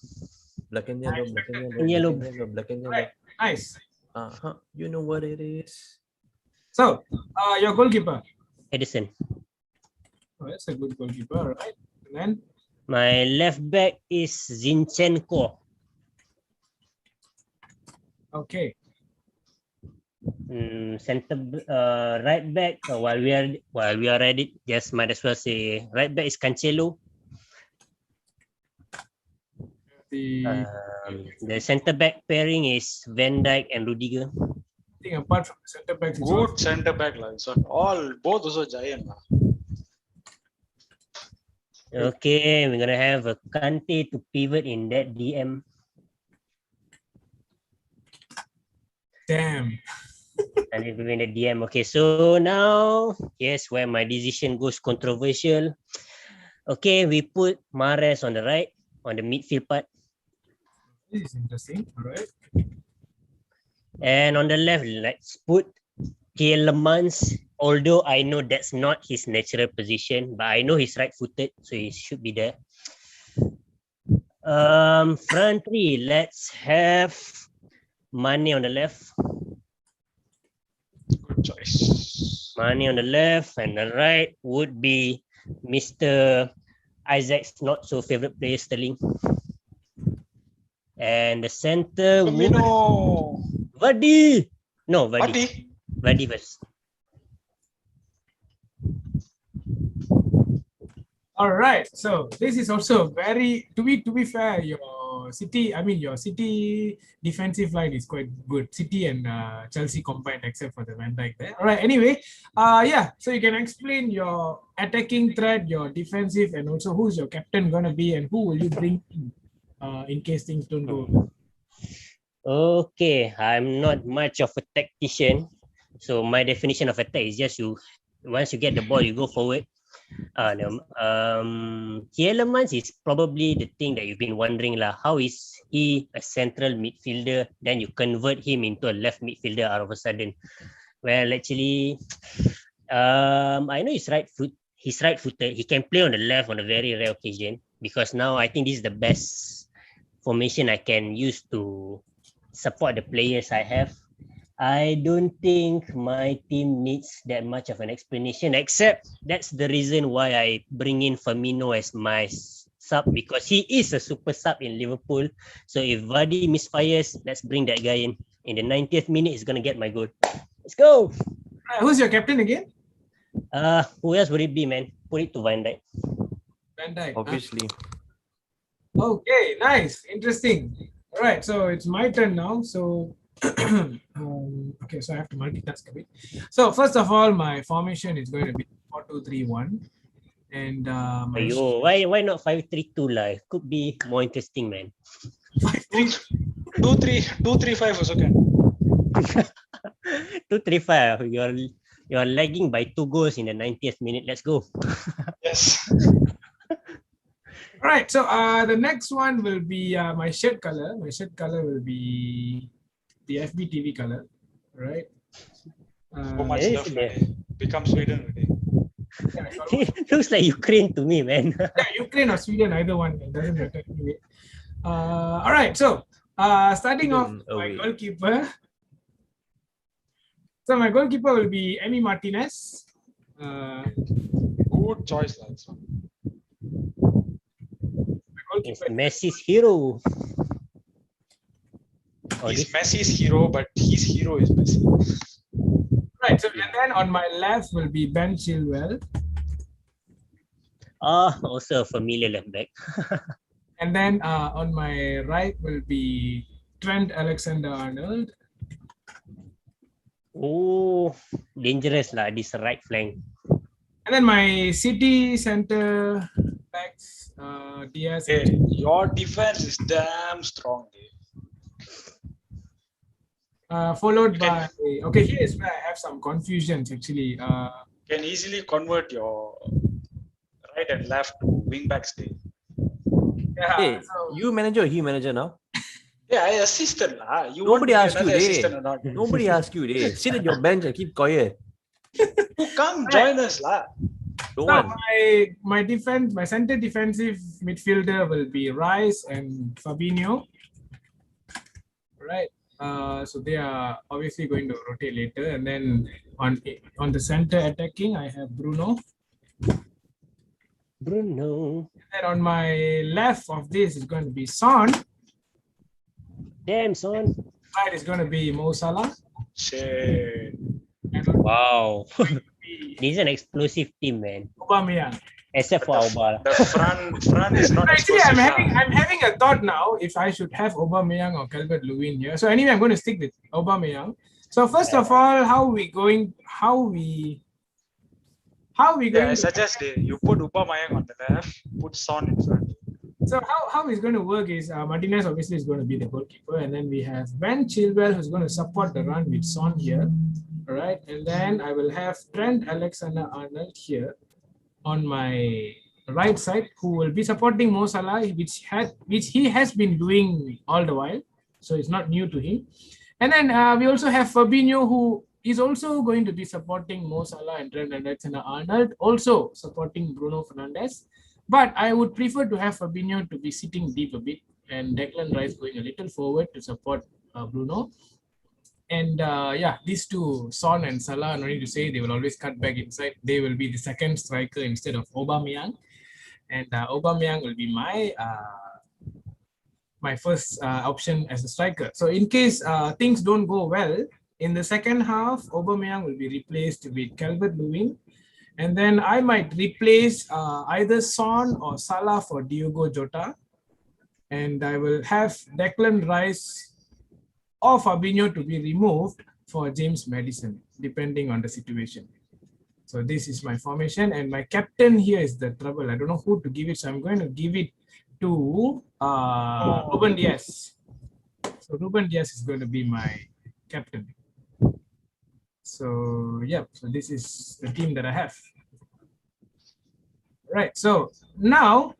Black and yellow, black and yellow. Right. Nice. You know what it is. So, your goalkeeper. Edison. Oh, that's a good goalkeeper, right? And then my left back is Zinchenko. Okay. Right back. While we are at it, just might as well say right back is Cancelo. The centre back pairing is Van Dijk and Rudiger. I think apart from the centre back, good centre back lah. So both also giant lah. Okay, we're gonna have a Kante to pivot in that DM. Damn. And if we're in the DM, okay. So now, yes, where my decision goes controversial. Okay, we put Mahrez on the right, on the midfield part. This is interesting. All right. And on the left, let's put Tielemans Although I know that's not his natural position, but I know he's right-footed, so he should be there. Front three, let's have Mane on the left. Good choice. Mane on the left, and the right would be Mr. Isaac's not so favorite player, Sterling. And the center would Firmino. Vardy. No, Vardy. Vardy. Vardy first. All right. So this is also very to be fair, your City defensive line is quite good. City and Chelsea combined, except for the Van Dijk there. All right. Anyway, yeah. So you can explain your attacking threat, your defensive, and also who's your captain gonna be, and who will you bring in case things don't go. Okay, I'm not much of a tactician. So my definition of attack is just once you get the ball, you go forward. Tielemans is probably the thing that you've been wondering lah. How is he a central midfielder? Then you convert him into a left midfielder out of a sudden. Well, actually, I know he's right-footed. He can play on the left on a very rare occasion because now I think this is the best formation I can use to support the players I have. I don't think my team needs that much of an explanation, except that's the reason why I bring in Firmino as my sub, because he is a super sub in Liverpool. So if Vardy misfires, let's bring that guy in. In the 90th minute, he's going to get my goal. Let's go. Who's your captain again? Who else would it be, man? Put it to Van Dijk. Van Dijk. Obviously. Okay, nice, interesting. All right, so it's my turn now. So, okay, so I have to multitask a bit. So first of all, my formation is going to be 4-2-3-1, and why not 5-3-2 lah? Could be more interesting, man. 2-3-5 also can. 2-3-5. You're lagging by 2 goals in the 90th minute. Let's go. Yes. All right, so the next one will be my shirt color. My shirt color will be the FBTV color, right? So much love today. Become Sweden today. It looks like Ukraine to me, man. Yeah, Ukraine or Sweden, either one. It doesn't matter anyway. All right, so starting off my goalkeeper. So my goalkeeper will be Emi Martinez. Good choice, lads. It's Messi's hero. He's Messi's hero, but his hero is Messi. Right, so and then on my left will be Ben Chilwell. Also a familiar left back. And then on my right will be Trent Alexander-Arnold. Oh, dangerous lah, this right flank. And then my City center backs, Diaz. Hey, your defense is damn strong, dude. Followed by, okay, here is where I have some confusions actually. Can easily convert your right and left to wing backs, dude. Yeah, Hey, so, you manager or he manager now? Yeah, I assistant lah. You Nobody want asked you, another eh? assistant or not? Nobody asked you, eh? Sit at your bench and keep quiet. You come join us lah. Don't so want. my center defensive midfielder will be Rice and Fabinho. Right. So they are obviously going to rotate later, and then on the center attacking, I have Bruno. Bruno. And on my left of this is going to be Son. Damn, son. Right is going to be Mo Salah. Shit. And Wow. This is an explosive team, man. Aubameyang. Except for Aubameyang. The front is not Actually, explosive. I'm having a thought now if I should have Aubameyang or Calvert-Lewin here. So anyway, I'm going to stick with Aubameyang. So first of all, how we going Yeah, I suggest you put Aubameyang on the left, put Son in front. So how it's going to work is Martinez obviously is going to be the goalkeeper, and then we have Ben Chilwell who's going to support the run with Son here, all right, and then I will have Trent Alexander-Arnold here on my right side, who will be supporting Mo Salah, which he has been doing all the while, so it's not new to him. And then we also have Fabinho, who he's also going to be supporting Mo Salah and Trent Alexander-Arnold, also supporting Bruno Fernandes. But I would prefer to have Fabinho to be sitting deep a bit and Declan Rice going a little forward to support Bruno. And yeah, these two, Son and Salah, no need to say, they will always cut back inside. They will be the second striker instead of Aubameyang. And Aubameyang will be my first option as a striker. So in case things don't go well, in the second half, Aubameyang will be replaced with Calvert-Lewin. And then I might replace either Son or Salah for Diogo Jota. And I will have Declan Rice or Fabinho to be removed for James Maddison, depending on the situation. So this is my formation, and my captain here is the trouble. I don't know who to give it, so I'm going to give it to Ruben Dias. So Ruben Dias is going to be my captain. So yeah, so this is the team that I have. Right, so now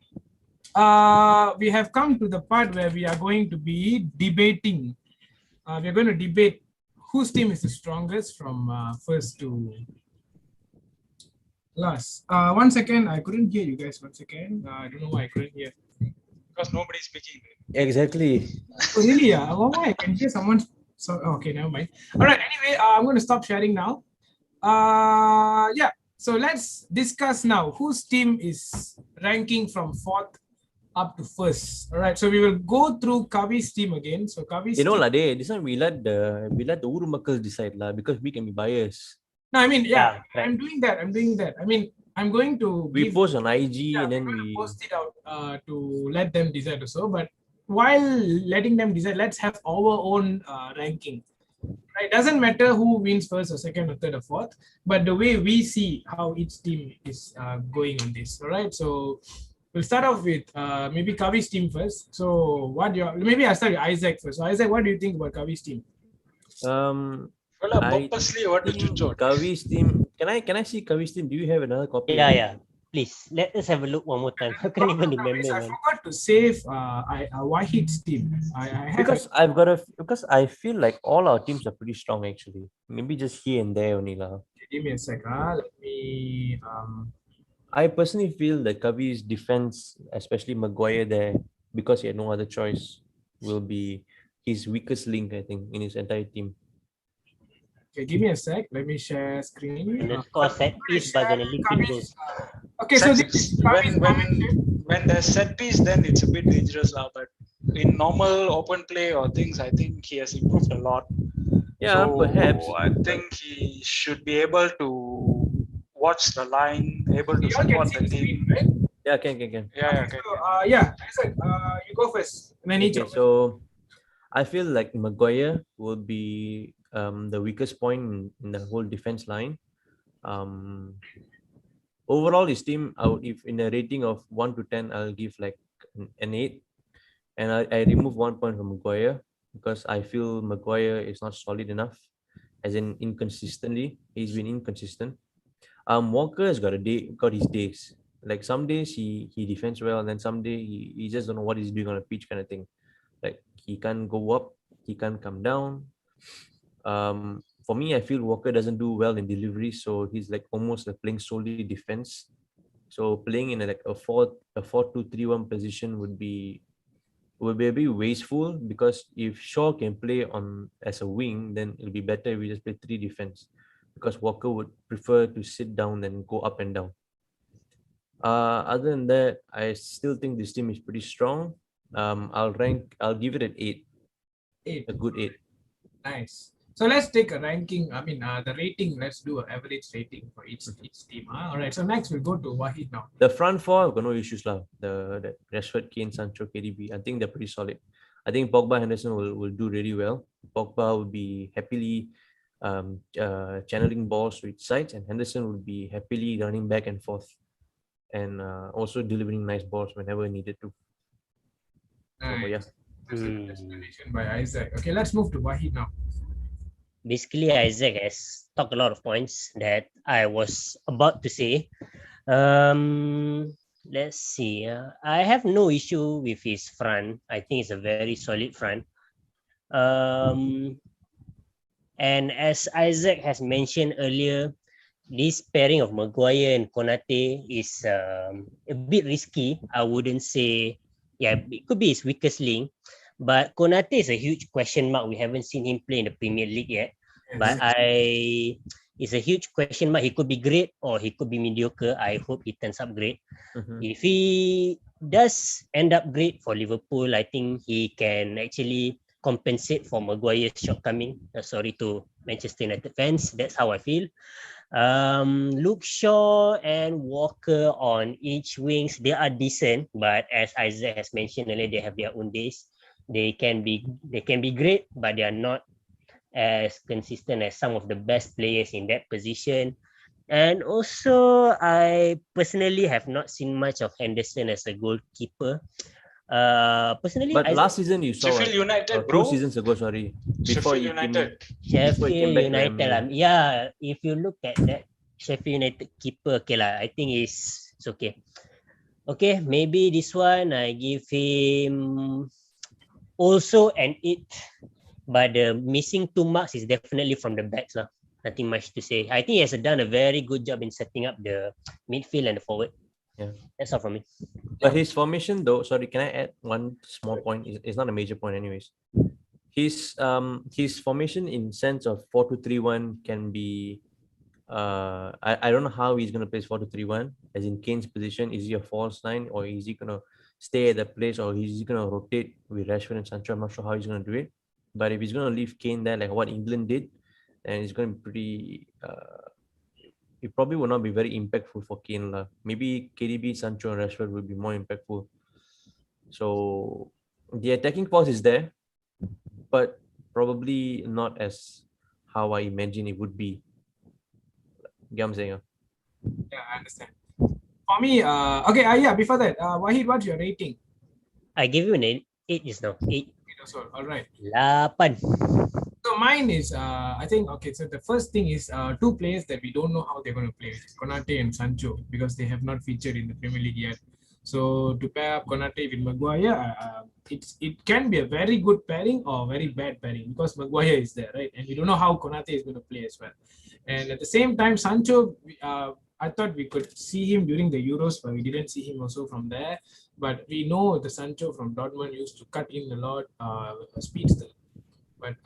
we have come to the part where we are going to be debating. We're going to debate whose team is the strongest from first to last. 1 second, I couldn't hear you guys. 1 second. I don't know why I couldn't hear. Because nobody's speaking. Exactly. Oh, really? Why I can hear someone. So okay, never mind. All right. Anyway, I'm going to stop sharing now. Yeah. So let's discuss now whose team is ranking from fourth up to first. All right. So we will go through Kavi's team again. So Kavi's You know, team. this one we let the Uru Makals decide because we can be biased. No, I mean, yeah, Yeah, I'm doing that. I mean, I'm going to We post on IG and then we're going to we post it out to let them decide also. But while letting them decide, let's have our own ranking. Right? Doesn't matter who wins first or second or third or fourth, but the way we see how each team is going on this. All right. So we'll start off with maybe Kavi's team first. So maybe I'll start with Isaac first. So Isaac, what do you think about Kavi's team? Well, I purposely what to think chuchot. Kavi's team. Can I see Kavi's team? Do you have another copy? yeah. Please, let us have a look one more time. I can't even remember, I man. forgot to save Wahid's team. I have Because I feel like all our teams are pretty strong actually. Maybe just here and there only lah. give me a sec. Let me I personally feel that Kavi's defense, especially Maguire there, because he had no other choice, will be his weakest link, I think, in his entire team. okay, give me a sec. Let me share screen. And the score set piece by gonna link in those. Okay, so this is Kavi's when there's set piece, then it's a bit dangerous now. But in normal open play or things, I think he has improved a lot. Yeah, so perhaps. I think he should be able to watch the line, able to you all can support see the the screen, team. right? Yeah, can. Yeah, So, yeah, Isaac, you go first. And then each Okay, of us. so I feel like Maguire will be the weakest point in the whole defense line. Overall, his team, if in a rating of 1 to 10, I'll give like an 8. And I remove 1 point from Maguire because I feel Maguire is not solid enough, as in inconsistently. He's been inconsistent. Walker has got his days. Like some days he defends well, and then some day he just don't know what he's doing on a pitch kind of thing. Like he can't go up, he can't come down. For me, I feel Walker doesn't do well in delivery, so he's like almost like playing solely defense. So playing in like a 4-2-3-1 position would be a bit wasteful, because if Shaw can play on as a wing, then it'll be better if we just play 3 defense, because Walker would prefer to sit down than go up and down. Other than that, I still think this team is pretty strong. I'll give it an 8. 8. A good 8. Nice. So let's take a ranking. I mean, the rating. Let's do an average rating for each team. All right. So next we'll go to Wahid now. The front four, I've got no issues lah. The Rashford, Kane, Sancho, KDB. I think they're pretty solid. I think Pogba, Henderson will do really well. Pogba will be happily channeling balls to its sides, and Henderson will be happily running back and forth, and also delivering nice balls whenever needed to. Nice. So, yeah. That's an explanation by Isaac. Okay, let's move to Wahid now. Basically, Isaac has talked a lot of points that I was about to say. Let's see. I have no issue with his front. I think it's a very solid front. And as Isaac has mentioned earlier, this pairing of Maguire and Konate is a bit risky. I wouldn't say, yeah, it could be his weakest link, but Konate is a huge question mark. We haven't seen him play in the Premier League yet, but it's a huge question mark. He could be great or he could be mediocre. I hope he turns up great. Mhm. If he does end up great for Liverpool, I think he can actually compensate for Maguire's shortcoming. Sorry to Manchester United fans, that's how I feel. Luke Shaw and Walker on each wings, they are decent, but as Isaac has mentioned earlier, they have their own days. They can be great, but they are not as consistent as some of the best players in that position. And also, I personally have not seen much of Henderson as a goalkeeper. Personally, But Isaac, last season you saw Sheffield United, two bro. seasons ago, sorry, before Sheffield he came United. before he came Sheffield back to United, MU. yeah, if you look at that Sheffield United keeper, okay lah, I think it's okay. Okay, maybe this one I give him also an 8, but the missing 2 marks is definitely from the backs lah. Nothing much to say. I think he has done a very good job in setting up the midfield and the forward. Yeah. That's all from me. But his formation though, sorry, can I add one small point? It's not a major point anyways. His formation in sense of 4-2-3-1 can be I don't know how he's gonna play 4-2-3-1 as in Kane's position. Is he a false nine or is he gonna stay at the place or is he gonna rotate with Rashford and Sancho? I'm not sure how he's gonna do it. But if he's gonna leave Kane there like what England did, then it's gonna be pretty it probably will not be very impactful for Kane lah. Maybe KDB, Sancho, and Rashford will be more impactful. So the attacking force is there, but probably not as how I imagine it would be. You know what I'm saying? Yeah, I understand. For me, okay, yeah, before that, Wahid, what's your rating? I give you an 8 just now. 8. All right. 8. So mine is, I think, okay, so the first thing is two players that we don't know how they're going to play, which is Konate and Sancho, because they have not featured in the Premier League yet. So to pair up Konate with Maguire, it can be a very good pairing or very bad pairing because Maguire is there, right? And we don't know how Konate is going to play as well. And at the same time, Sancho, I thought we could see him during the Euros, but we didn't see him also from there. But we know the Sancho from Dortmund used to cut in a lot, speedster. But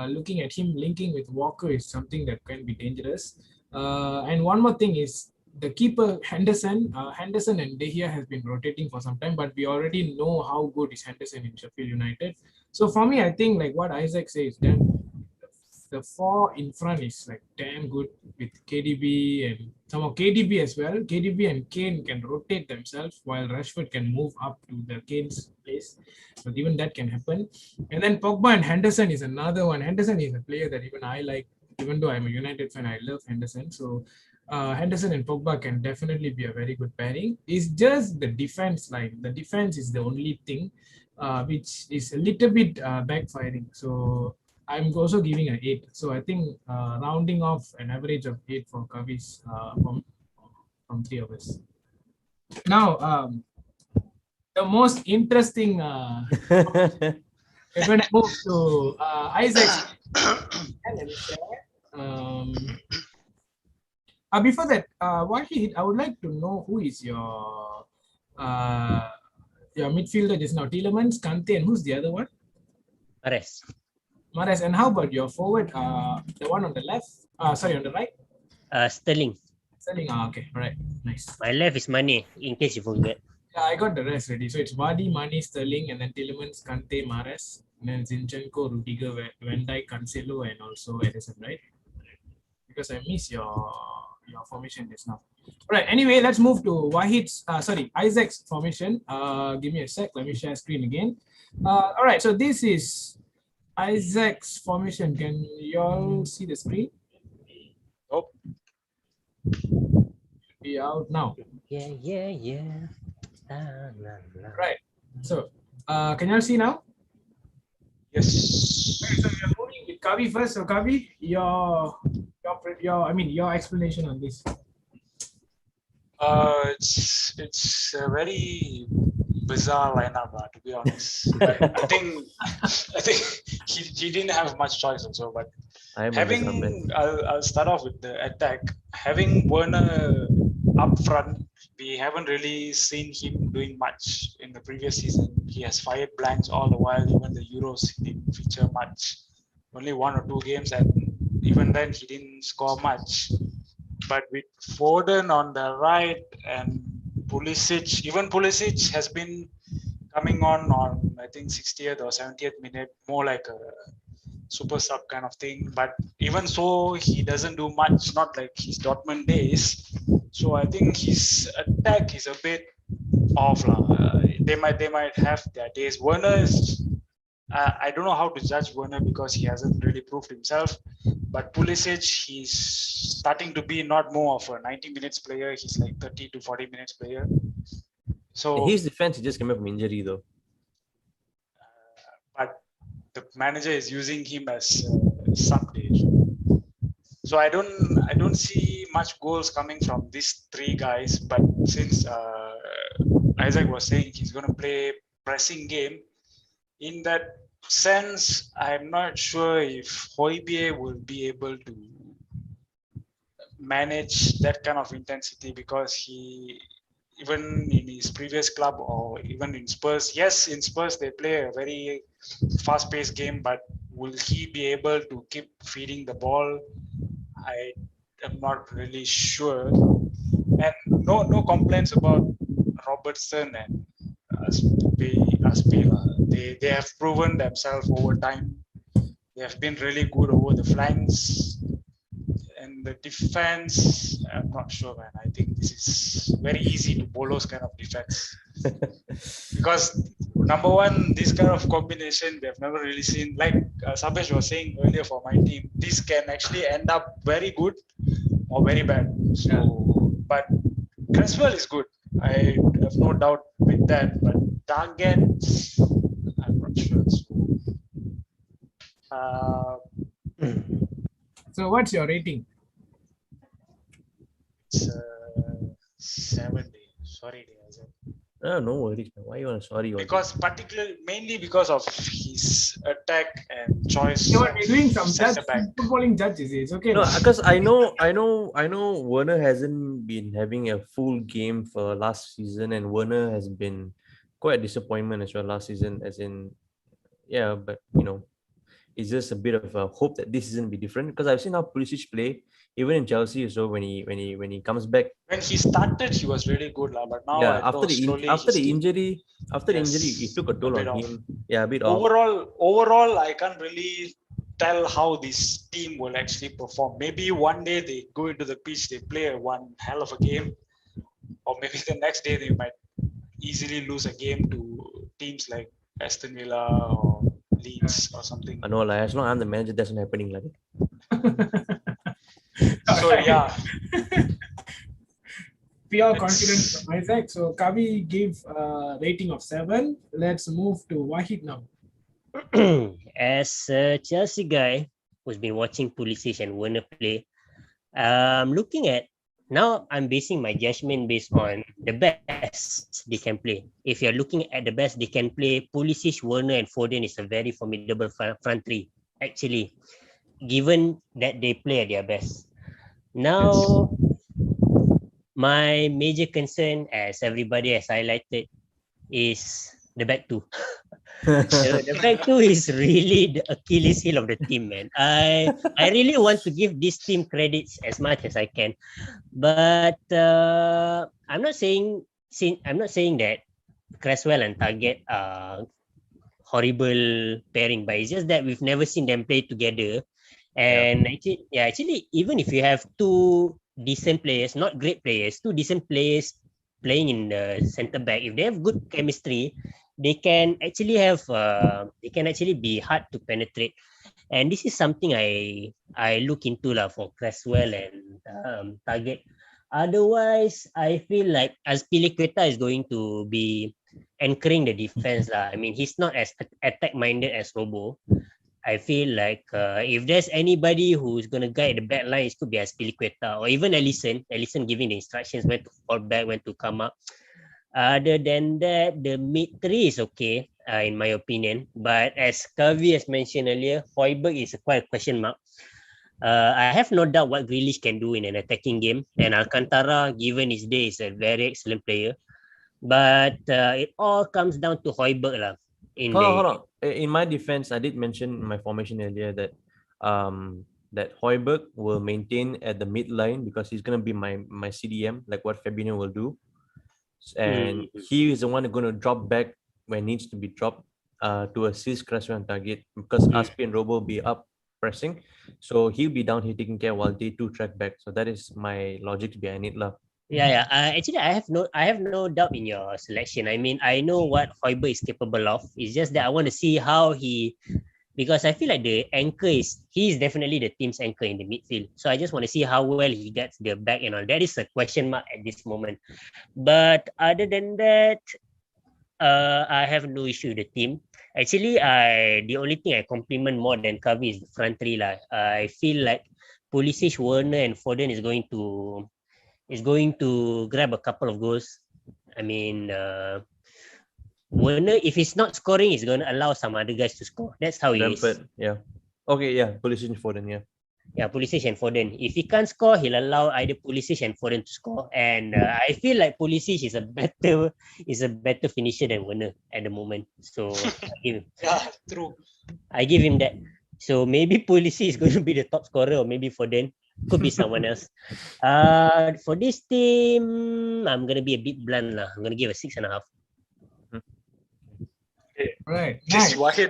looking at him linking with Walker is something that can be dangerous. And one more thing is the keeper Henderson and De Gea has been rotating for some time, but we already know how good is Henderson in Sheffield United. So for me, I think like what Isaac says, then the 4 in front is like damn good with KDB and some of KDB as well. KDB and Kane can rotate themselves while Rashford can move up to the Kane's place. But even that can happen. And then Pogba and Henderson is another one. Henderson is a player that even I like, even though I'm a United fan, I love Henderson. So Henderson and Pogba can definitely be a very good pairing. It's just the defense line. The defense is the only thing which is a little bit backfiring. So I'm also giving an 8. So I think rounding off an average of 8 for Kavis from 3 of us. Now, the most interesting, we're going to move to Isaac. Before that, Wahid, I would like to know who is your midfielder just now. Tielemans, Kante, and who's the other one? Mahrez. And how about your forward? The one on the left? Sorry, on the right? Sterling. Sterling. Okay, all right, nice. My left is Mane, in case you forget. Yeah, I got the rest ready. So it's Vardy, Mane, Sterling, and then Tielemans, Kante, Mahrez, and then Zinchenko, Rudiger, Van Dijk, Cancelo, and also Ederson, right? Because I miss your formation just now. All right. Anyway, let's move to Isaac's formation. Give me a sec. Let me share screen again. All right. So this is Isaac's formation. Can you all see the screen? Nope. Be out now. Yeah. Right. So, can you all see now? Yes. Okay, so we are moving with Kavi first. So, Kavi, your explanation on this. It's a very bizarre lineup, to be honest. But I think he didn't have much choice also. But I am a bizarre man. I'll start off with the attack. Having Werner up front, we haven't really seen him doing much in the previous season. He has fired blanks all the while. Even the Euros, he didn't feature much. Only 1 or 2 games, and even then he didn't score much. But with Foden on the right and Pulisic has been coming on I think 60th or 70th minute, more like a super sub kind of thing. But even so, he doesn't do much, not like his Dortmund days. So I think his attack is a bit off. They might have their days. Werner is I don't know how to judge Werner because he hasn't really proved himself. But Pulisic, he's starting to be not more of a 90 minutes player. He's like 30 to 40 minutes player. So His defense, he just came up from injury though. but the manager is using him as sub day. So I don't see much goals coming from these three guys. But since Isaac was saying he's going to play pressing game, in that sense, I'm not sure if Højbjerg will be able to manage that kind of intensity because he, even in his previous club or even in Spurs, yes, in Spurs they play a very fast-paced game, but will he be able to keep feeding the ball? I am not really sure. And no complaints about Robertson and Aspila. They have proven themselves over time. They have been really good over the flanks. And the defense, I'm not sure, man. I think this is very easy to Bolo's kind of defense. Because number one, this kind of combination we have never really seen. Like Sabesh was saying earlier for my team, this can actually end up very good or very bad. So, but Cresswell is good. I have no doubt with that. But targets, I'm not sure. So what's your rating? It's 7 day. Sorry, Isaac. Oh, no worries, man. Why you want to sorry? Because mainly because of his attack and choice. You are doing some center back. footballing judges. It's okay. No, because I know Werner hasn't been having a full game for last season, and Werner has been quite a disappointment as well last season. As in, yeah, but it's just a bit of a hope that this season be different. Because I've seen how Pulisic play, even in Chelsea. So when he comes back, when he started, he was really good, but now yeah, after the injury, it took a toll on him. Yeah, a bit off. Overall, I can't really tell how this team will actually perform. Maybe one day they go into the pitch, they play one hell of a game, or maybe the next day they might easily lose a game to teams like Aston Villa or Leeds or something. I know, like as long as I'm the manager, that's not happening, like. So yeah. Pure confidence from Isaac. So Kavi gave a rating of 7. Let's move to Wahid now. As a Chelsea guy who's been watching Pulisic and Werner play, looking at now, I'm basing my judgment based on the best they can play. If you're looking at the best they can play, Pulisic, Werner, and Foden is a very formidable front three. Actually, given that they play at their best. Now, my major concern, as everybody has highlighted, is the back two. The back two is really the Achilles heel of the team, man. I really want to give this team credits as much as I can, but I'm not saying that Cresswell and Target are horrible pairing, but it's just that we've never seen them play together. And actually, even if you have two decent players, not great players, two decent players playing in the center back, if they have good chemistry, they can actually be hard to penetrate. And this is something I look into for Cresswell and Target. Otherwise, I feel like Azpilicueta is going to be anchoring the defense. I mean, he's not as attack minded as Robo. I feel like if there's anybody who's going to guide the back line, it could be Azpilicueta or even Alisson giving the instructions when to fall back, when to come up. Other than that, the mid three is okay, in my opinion. But as Kavi has mentioned earlier, Hoiberg is quite a question mark. I have no doubt what Grealish can do in an attacking game, and Alcantara, given his day, is a very excellent player. But it all comes down to Hoiberg lah. Hold on. In my defense, I did mention in my formation earlier that that Hoiberg will maintain at the mid line because he's gonna be my CDM, like what Fabinho will do. And he is the one going to drop back when needs to be dropped to assist Cresswell on target because Aspi and Robo will be up pressing. So he'll be down here taking care while they two track back. So that is my logic behind it. Yeah. Actually, I have no doubt in your selection. I mean, I know what Hoiberg is capable of. It's just that I want to see how he, because I feel like the anchor he's definitely the team's anchor in the midfield. So I just want to see how well he gets the back and all. That is a question mark at this moment. But other than that, I have no issue with the team. Actually, the only thing I compliment more than Kavi is the front three lah. I feel like Pulisic, Werner, and Foden is going to grab a couple of goals. I mean, Werner, if he's not scoring, he's going to allow some other guys to score. That's how he is. Yeah. Okay, yeah. Pulisic and Foden, yeah. Yeah, Pulisic and Foden. If he can't score, he'll allow either Pulisic and Foden to score. And I feel like Pulisic is a better finisher than Werner at the moment. So True. I give him that. So maybe Pulisic is going to be the top scorer, or maybe Foden. Could be someone else. For this team, I'm gonna be a bit blunt lah. I'm gonna give a 6.5. Right. This Nice. Wahid.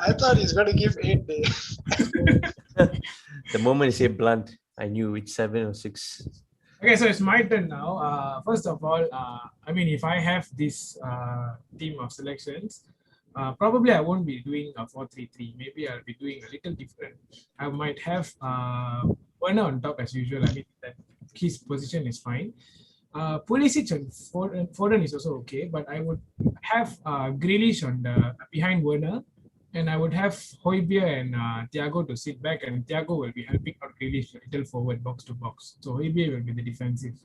I thought he's gonna give 8 days. The moment you say blunt, I knew it's 7 or 6. Okay, so it's my turn now. First of all, I mean, if I have this team of selections, probably I won't be doing a 4-3-3. Maybe I'll be doing a little different. I might have Werner on top as usual. I mean, that his position is fine. Pulisic and Foden is also okay, but I would have Grealish on the behind Werner, and I would have Højbjerg and Thiago to sit back, and Thiago will be helping out Grealish a little forward, box to box. So Højbjerg will be the defensive.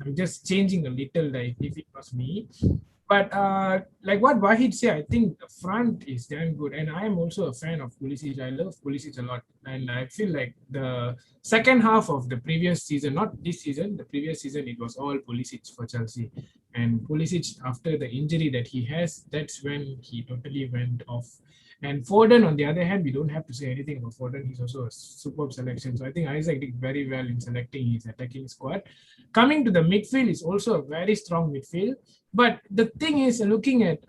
I'm just changing a little, like if it was me. But like what Wahid said, I think the front is damn good, and I am also a fan of Pulisic. I love Pulisic a lot, and I feel like the second half of the previous season, not this season, the previous season, it was all Pulisic for Chelsea. And Pulisic, after the injury that he has, that's when he totally went off. And Foden, on the other hand, we don't have to say anything about Foden. He's also a superb selection. So I think Isaac did very well in selecting his attacking squad. Coming to the midfield is also a very strong midfield. But the thing is, looking at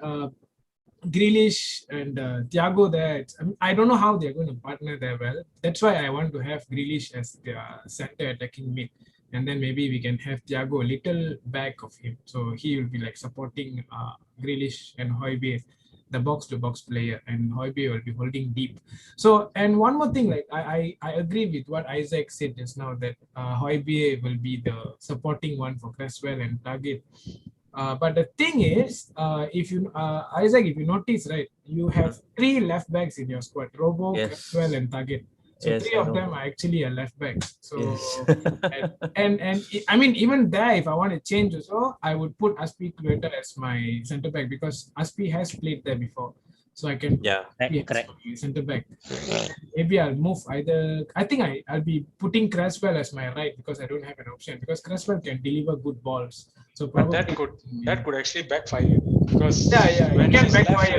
Grealish and Thiago there, I don't know how they're going to partner there well. That's why I want to have Grealish as the center attacking mid. And then maybe we can have Thiago a little back of him. So he will be like supporting Grealish and Højbjerg, the box-to-box player, and Højbjerg will be holding deep. So, and one more thing, like I agree with what Isaac said just now, that Højbjerg will be the supporting one for Cresswell and Target. But the thing is, if you Isaac, if you notice, right, you have 3 left backs in your squad: Robo, Cresswell, and Target. So 3 of them are actually a left back. So and I mean, even there, if I want to change also, I would put Aspi Clueter as my center back because Aspi has played there before. So I can correct. Center back. Maybe I'll move either. I think I'll be putting Cresswell as my right because I don't have an option because Cresswell can deliver good balls. So probably that could actually backfire because it can backfire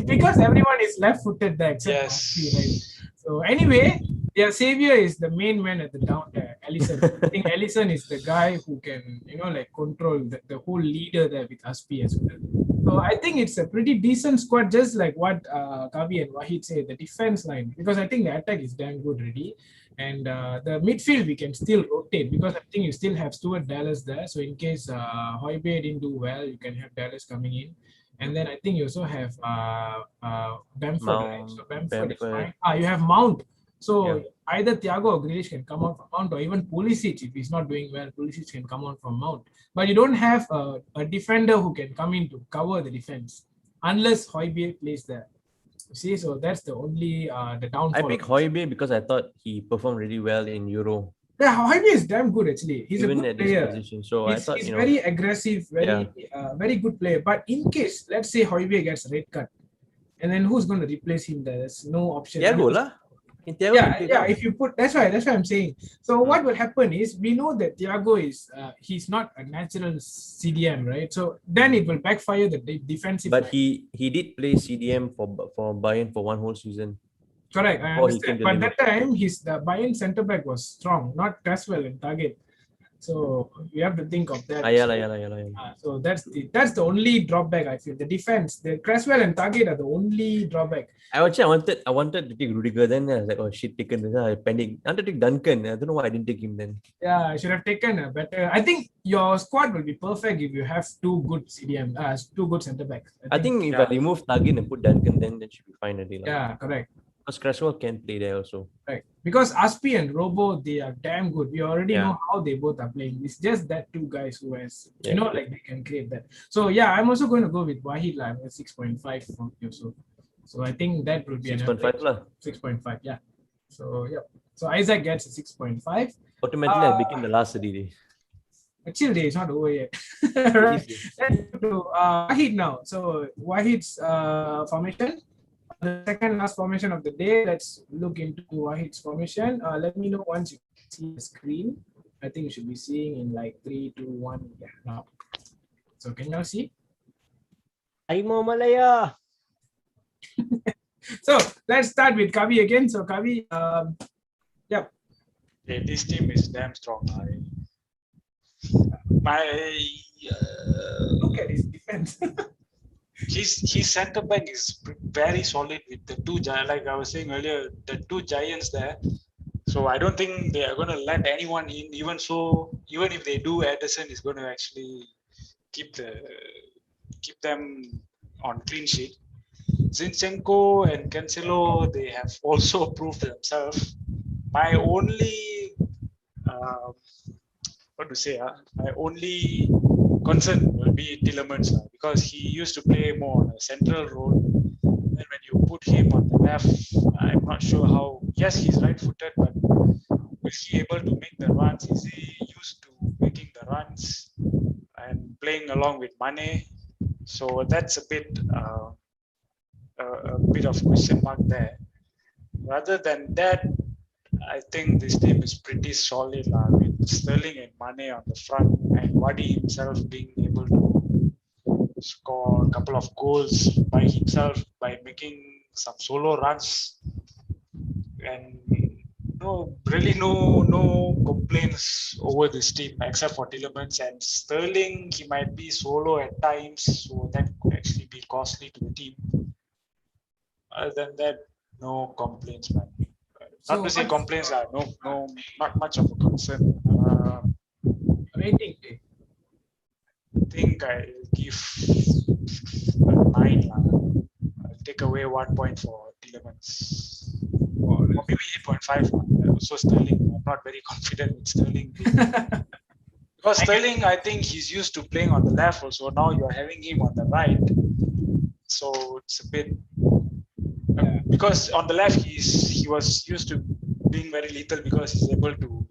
because everyone is left-footed there except Aspi, right? So anyway, their savior is the main man at the down there, Alisson. I think Alisson is the guy who can, like control the whole leader there with Aspi as well. So I think it's a pretty decent squad, just like what Kavi and Wahid say, the defense line, because I think the attack is damn good already. And the midfield, we can still rotate because I think you still have Stuart Dallas there. So in case Højbjerg didn't do well, you can have Dallas coming in. And then I think you also have Bamford, right? So Bamford is fine. You have Mount. So either Thiago or Grealish can come out from Mount, or even Pulisic, if he's not doing well, Pulisic can come out from Mount. But you don't have a defender who can come in to cover the defense unless Højbjerg plays there. See, so that's the only the downfall. I picked Højbjerg because I thought he performed really well in Euro. Yeah, Hoiberg is damn good actually. He's even a good at this player. position. So I He's, thought, he's very aggressive, very good player. But in case, let's say Hoiberg gets a red card, and then who's going to replace him? There's no option. Thiago lah. Thiago can play Yeah. now. If you put, that's why I'm saying. So what will happen is we know that Thiago is he's not a natural CDM, right? So then it will backfire the defensive. But line. he did play CDM for Bayern for one whole season. Correct, I before he came understand. to But Liverpool. that time the Bayern centre back was strong, not Caswell and Target. So you have to think of that. Yeah. So that's the only drawback I feel. The defense, the Cresswell and Target are the only drawback. I wanted to take Rudiger. Then I was like, oh shit, taken. Then I panicked. I wanted to take Duncan. I don't know why I didn't take him then. Yeah, I should have taken a better. I think your squad will be perfect if you have two good CDM, two good centre backs. I think if I remove Target and put Duncan, then should be fine already. Yeah, correct. Because Cresswell can play there also. Right. Because Aspi and Robo, they are damn good. We already know how they both are playing. It's just that two guys who has, like they can create that. So yeah, I'm also going to go with Wahid like 6.5 from you. So I think that will be 6.5 lah. 6.5, yeah. So yeah. So Isaac gets a 6.5. Automatically I became the last city. Actually, it's not over yet. Right. Let's go to Wahid now. So Wahid's formation. The second last formation of the day. Let's look into Wahid's formation. Let me know once you see the screen. I think you should be seeing in like 3, 2, 1. Yeah, now. So can you see? Harimau Malaya. So let's start with Kavi again. So Kavi, Yeah, this team is damn strong. Look at his defense. His centre back is very solid with the two giants. Like I was saying earlier, the two giants there. So I don't think they are going to let anyone in. Even if they do, Ederson is going to actually keep them on clean sheet. Zinchenko and Cancelo, they have also proved themselves. My only my only concern will be Tielemans because he used to play more on a central role. And when you put him on the left, I'm not sure how. Yes, he's right-footed, but is he able to make the runs? Is he used to making the runs and playing along with Mane? So that's a bit of question mark there. Rather than that, I think this team is pretty solid with Sterling and Mane on the front and Wadi himself being able to score a couple of goals by himself by making some solo runs. And no complaints over this team except for Tielemans and Sterling. He might be solo at times, so that could actually be costly to the team. Other than that, no complaints, man. Not to say complaints, not much of a concern. Rating. I think I'll give a 9. I'll take away 1 point for Tielemans. Or maybe 8.5. Also Sterling. I'm not very confident with Sterling. Because Sterling, I think he's used to playing on the left also. Now you're having him on the right. So it's a bit... because on the left, he was used to being very lethal because he's able to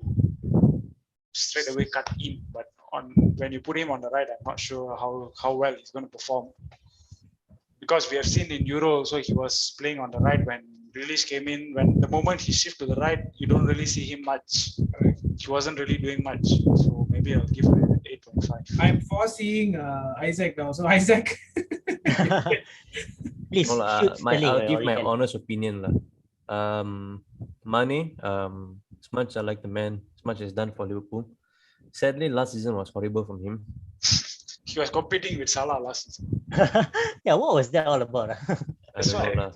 straight away cut in. But when you put him on the right, I'm not sure how well he's going to perform. Because we have seen in Euro also, he was playing on the right when Grealish came in. When the moment he shifts to the right, you don't really see him much. He wasn't really doing much. So maybe I'll give it 8.5. I'm foreseeing Isaac now. So Isaac. Please, I'll give my honest opinion. Mane, as much I like the man, as much as done for Liverpool. Sadly, last season was horrible from him. He was competing with Salah last season. Yeah, what was that all about? I don't know.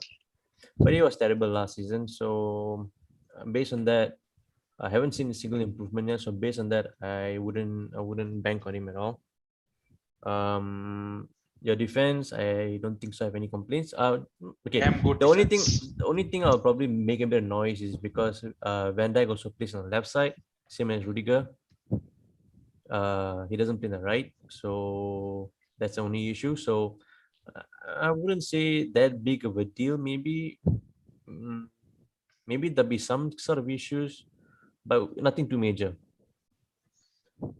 But he was terrible last season. So based on that, I haven't seen a single improvement yet. So based on that, I wouldn't bank on him at all. Your defense, I don't think so I have any complaints. Okay. The only thing I'll probably make a bit of noise is because Van Dijk also plays on the left side, same as Rudiger. He doesn't play on the right, so that's the only issue. So I wouldn't say that big of a deal. Maybe there'll be some sort of issues, but nothing too major.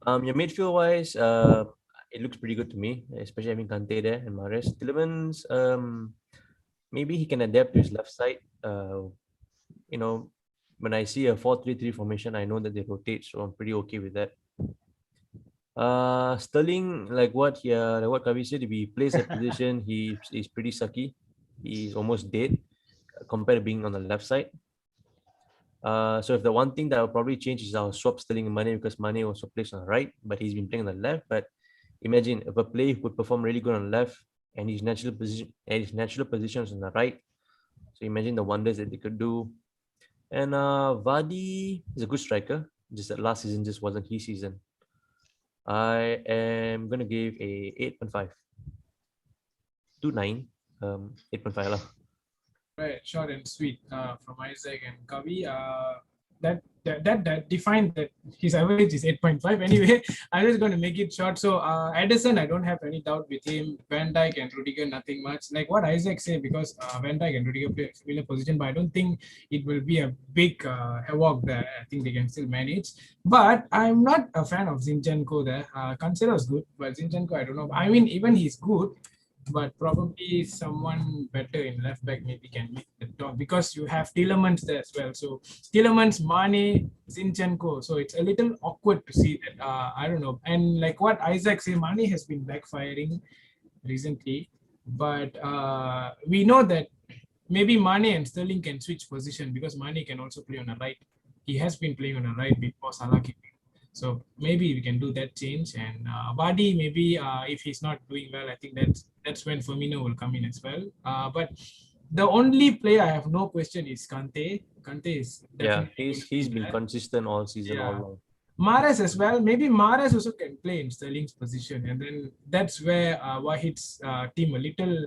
Your midfield wise, it looks pretty good to me, especially having Kante there and Mahrez. Tielemans, maybe he can adapt to his left side. You know, when I see a 4-3-3 formation, I know that they rotate, so I'm pretty okay with that. Sterling, like what Kavi said, if he plays that position, he's pretty sucky. He's almost dead compared to being on the left side. So if the one thing that I'll probably change is I'll swap Sterling and Mane, because Mane also plays on the right, but he's been playing on the left. But imagine if a player would perform really good on the left and his natural position is on the right. So imagine the wonders that they could do. And Vardy is a good striker. Just that last season just wasn't his season. I am gonna give a 8.5 to 9. 8.5 lah. Right, short and sweet from Isaac and Kavi. That defined that his average is 8.5. Anyway, I'm just going to make it short. So Edison, I don't have any doubt with him. Van Dijk and Rudiger, nothing much. Like what Isaac said, because Van Dijk and Rudiger play a similar position, but I don't think it will be a big havoc there. I think they can still manage. But I'm not a fan of Zinchenko there. Cancelo is good, but Zinchenko, I don't know. I mean, even he's good, but probably someone better in left back maybe can make the top, because you have Tielemans there as well. So Tielemans, Mane, Zinchenko. So it's a little awkward to see that. I don't know. And like what Isaac said, Mane has been backfiring recently, but we know that maybe Mane and Sterling can switch position, because Mane can also play on the right. He has been playing on the right before Salah came in. So maybe we can do that change. And Vardy, maybe if he's not doing well, I think that's when Firmino will come in as well. But the only player I have no question is Kante. Kante is he's been consistent all season, all long. Mahrez as well. Maybe Mahrez also can play in Sterling's position, and then that's where Wahid's team a little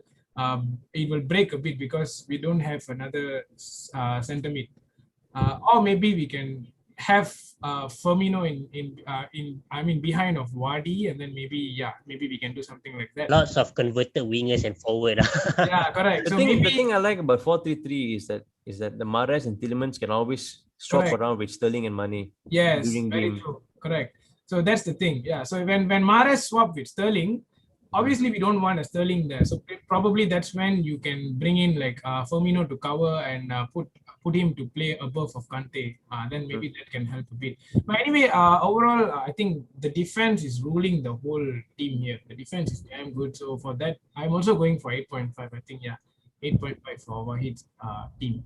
it will break a bit, because we don't have another centre mid, or maybe we can have Firmino in behind of Vardy, and then maybe we can do something like that. Lots of converted wingers and forward. Yeah, correct. The thing I like about 4-3-3 is that the Mahrez and Tielemans can always swap around with Sterling and Mane. Yes, very true. Correct. So that's the thing. Yeah. So when Mahrez swap with Sterling, obviously we don't want a Sterling there. So probably that's when you can bring in like Firmino to cover and put him to play above of Kante. Then maybe that can help a bit. But anyway, overall, I think the defense is ruling the whole team here. The defense is damn good. So for that, I'm also going for 8.5. I think 8.5 for Wahid's team.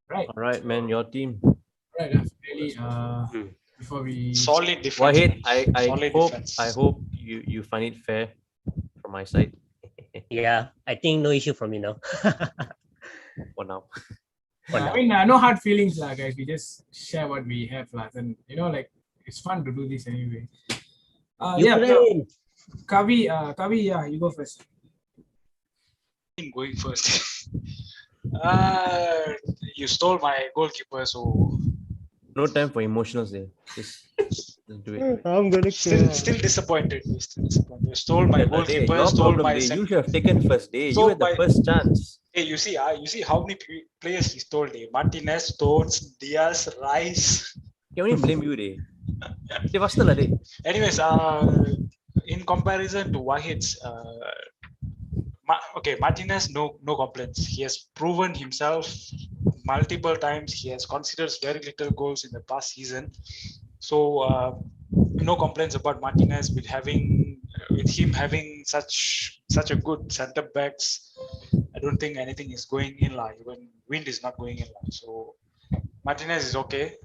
Right. All right, man, your team. Right. Definitely. Before we solid defense. Wahid, I hope you find it fair from my side. Yeah, I think no issue from you now. For now. I mean, no hard feelings, guys. We just share what we have, and like it's fun to do this anyway. Kavi, you go first. I'm going first. You stole my goalkeeper, so no time for emotionals there. Just do it. I'm gonna still disappointed. You stole my goalkeeper, stole my you should have taken first day. You had the first chance. Hey, you see how many players he stole? Martinez, Stones, Diaz, Rice. Can only blame you, day. Anyways, in comparison to Wahid's, Martinez, no complaints. He has proven himself multiple times. He has conceded very little goals in the past season. So no complaints about Martinez with him having such a good centre backs. I don't think anything is going in line. Even wind is not going in line. So Martinez is okay.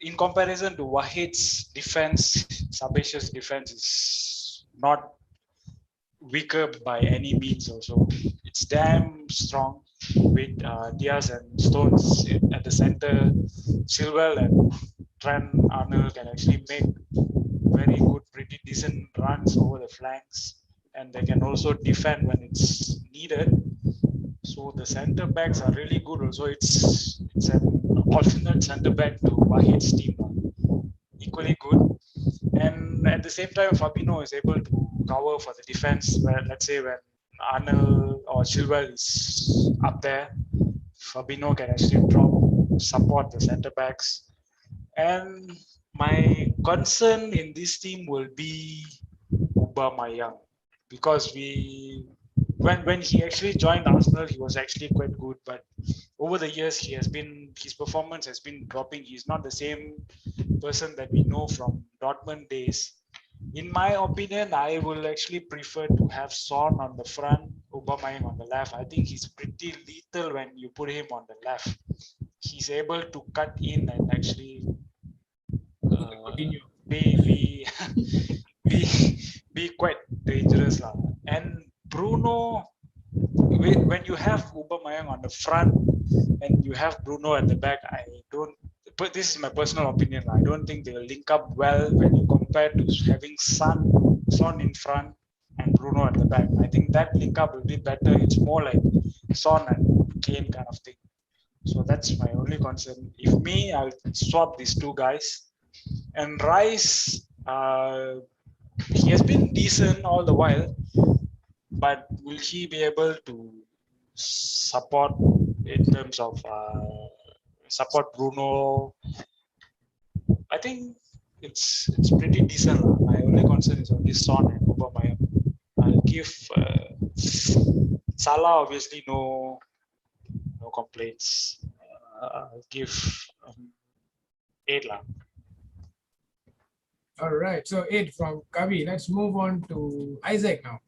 In comparison to Wahid's defense, Sabesh's defense is not weaker by any means. Also, it's damn strong with Diaz and Stones at the center. Chilwell and Trent Arnold can actually make very good, pretty decent runs over the flanks, and they can also defend when it's needed. So the center backs are really good. Also, it's an alternate center back to Wahid's team, equally good. And at the same time, Fabinho is able to cover for the defense. Where let's say when Arnold or Chilwell is up there, Fabinho can actually drop support the centre backs. And my concern in this team will be Aubameyang, because when he actually joined Arsenal, he was actually quite good, but over the years his performance has been dropping. He's not the same person that we know from Dortmund days. In my opinion, I will actually prefer to have Son on the front, Aubameyang on the left. I think he's pretty lethal when you put him on the left. He's able to cut in and actually Continue. be be be quite dangerous lah. And Bruno, when you have Aubameyang on the front and you have Bruno at the back, I don't. But this is my personal opinion. I don't think they'll link up well when you compare to having Son in front and Bruno at the back. I think that link up will be better. It's more like Son and Kane kind of thing. So that's my only concern. If me, I'll swap these two guys. And Rice, he has been decent all the while, but will he be able to support in terms of support Bruno? I think it's pretty decent. My only concern is only Son and Aubameyang. I'll give Salah obviously no complaints. I'll give 8 lah. All right. So 8 from Kavi. Let's move on to Isaac now.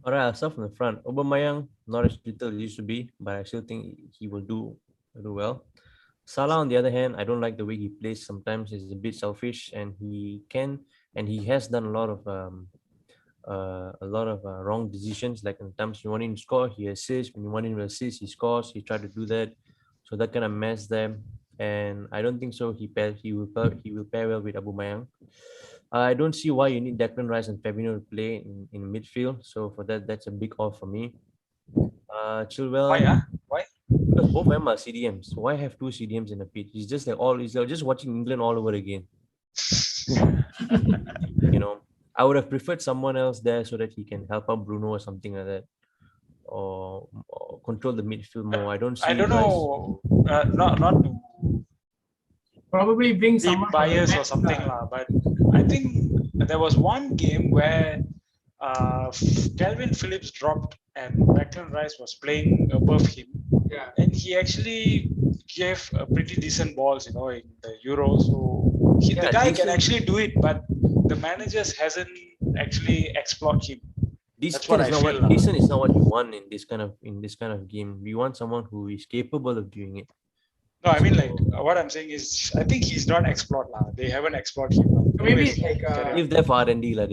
All right, I'll start from the front. Aubameyang, not as little as he used to be, but I still think he will do well. Salah, on the other hand, I don't like the way he plays. Sometimes he's a bit selfish, and he has done a lot of wrong decisions. Like in times you want him to score, he assists. When you want him to assist, he scores. He tried to do that, so that kind of messed them. And I don't think so. He will pair well with Aubameyang. I don't see why you need Declan Rice and Fabinho to play in midfield. So for that's a big off for me. Chilwell. Why? Because both of them are CDMs. Why have two CDMs in the pitch? It's just like he's just watching England all over again. I would have preferred someone else there so that he can help out Bruno or something like that, or control the midfield more. I don't know. Not to probably bring be someone bias or something lah, but I think there was one game where Calvin Phillips dropped and Declan Rice was playing above him. Yeah. And he actually gave pretty decent balls, in the Euro. So the guy can actually do it, but the managers hasn't actually explored him. Decent is not what you want in this kind of game. We want someone who is capable of doing it. No, I mean, what I'm saying is, I think he's not explored lah. They haven't explored him. Maybe if they're for R&D lah,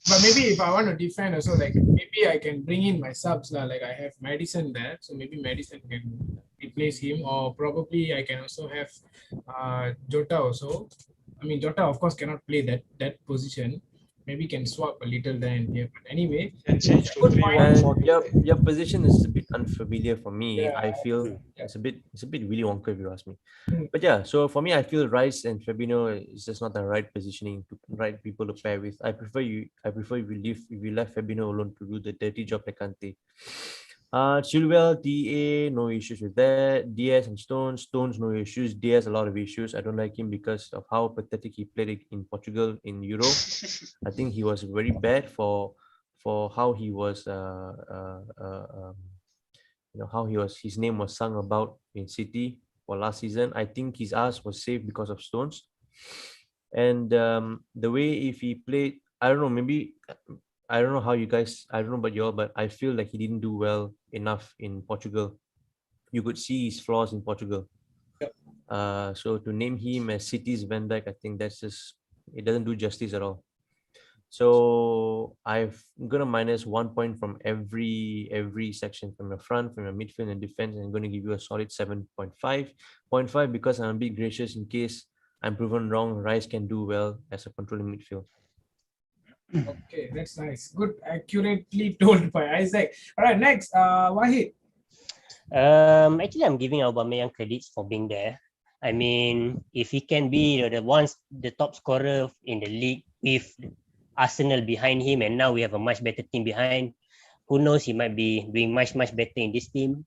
but maybe if I want to defend also, maybe I can bring in my subs lah. I have Madison there, so maybe Madison can replace him, or probably I can also have Jota also. I mean, Jota of course cannot play that position. Maybe can swap a little there and here. But anyway, your position is a bit unfamiliar for me. Yeah. I feel it's a bit Willy Wonka if you ask me. But yeah, so for me, I feel Rice and Fabinho is just not the right positioning to right people to pair with. I prefer if you left Fabinho alone to do the dirty job like Kante. Chilwell, DA, no issues with that. Diaz and Stones, no issues. Diaz, a lot of issues. I don't like him because of how pathetic he played in Portugal in Euro. I think he was very bad for how he was, his name was sung about in City for last season. I think his ass was saved because of Stones. And the way if he played, I don't know, maybe... I don't know how you guys, I don't know about y'all, but I feel like he didn't do well enough in Portugal. You could see his flaws in Portugal. Yep. So to name him as City's Van Dijk, I think that's just, it doesn't do justice at all. So I'm going to minus 1 point from every section, from your front, from your midfield and defense, and I'm going to give you a solid 7.5. 0.5 because I'm a bit gracious in case I'm proven wrong. Rice can do well as a controlling midfield. Okay, that's nice. Good, accurately told by Isaac. All right, next, Wahid. Actually, I'm giving Aubameyang credits for being there. I mean, if he can be the top scorer in the league with Arsenal behind him, and now we have a much better team behind, who knows, he might be doing much better in this team.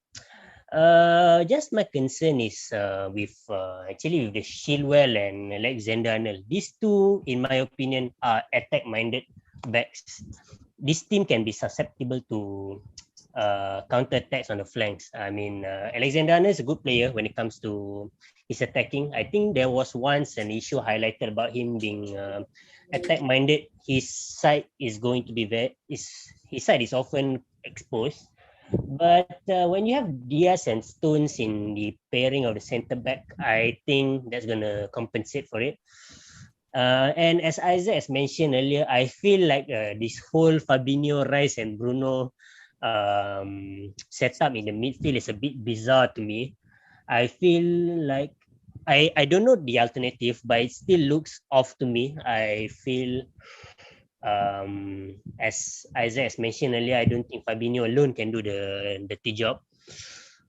Just my concern is with actually with the Chilwell and Alexander Arnold. These two, in my opinion, are attack-minded backs. This team can be susceptible to counter attacks on the flanks. I mean, Alexander Arnold is a good player when it comes to his attacking. I think there was once an issue highlighted about him being attack-minded. His side is going to be his side is often exposed. But when you have Diaz and Stones in the pairing of the centre back, I think that's gonna compensate for it. And as Isaac has mentioned earlier, I feel like this whole Fabinho, Rice, and Bruno setup in the midfield is a bit bizarre to me. I feel like I don't know the alternative, but it still looks off to me. I feel as Isaac has mentioned earlier, I don't think Fabinho alone can do the dirty job.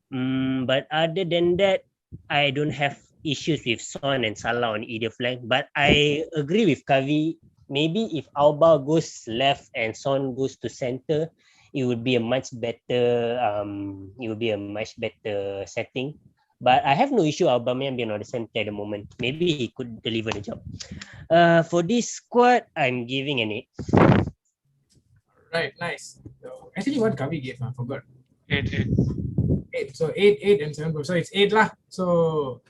But other than that, I don't have issues with Son and Salah on either flank. But I agree with Kavi. Maybe if Alba goes left and Son goes to center, it would be a much better setting. But I have no issue Aubameyang being on the center at the moment. Maybe he could deliver the job. For this squad, I'm giving an 8. Right, nice. So actually, what Kavi gave, I forgot. 8. 8. So 8, and 7. So it's 8 lah. So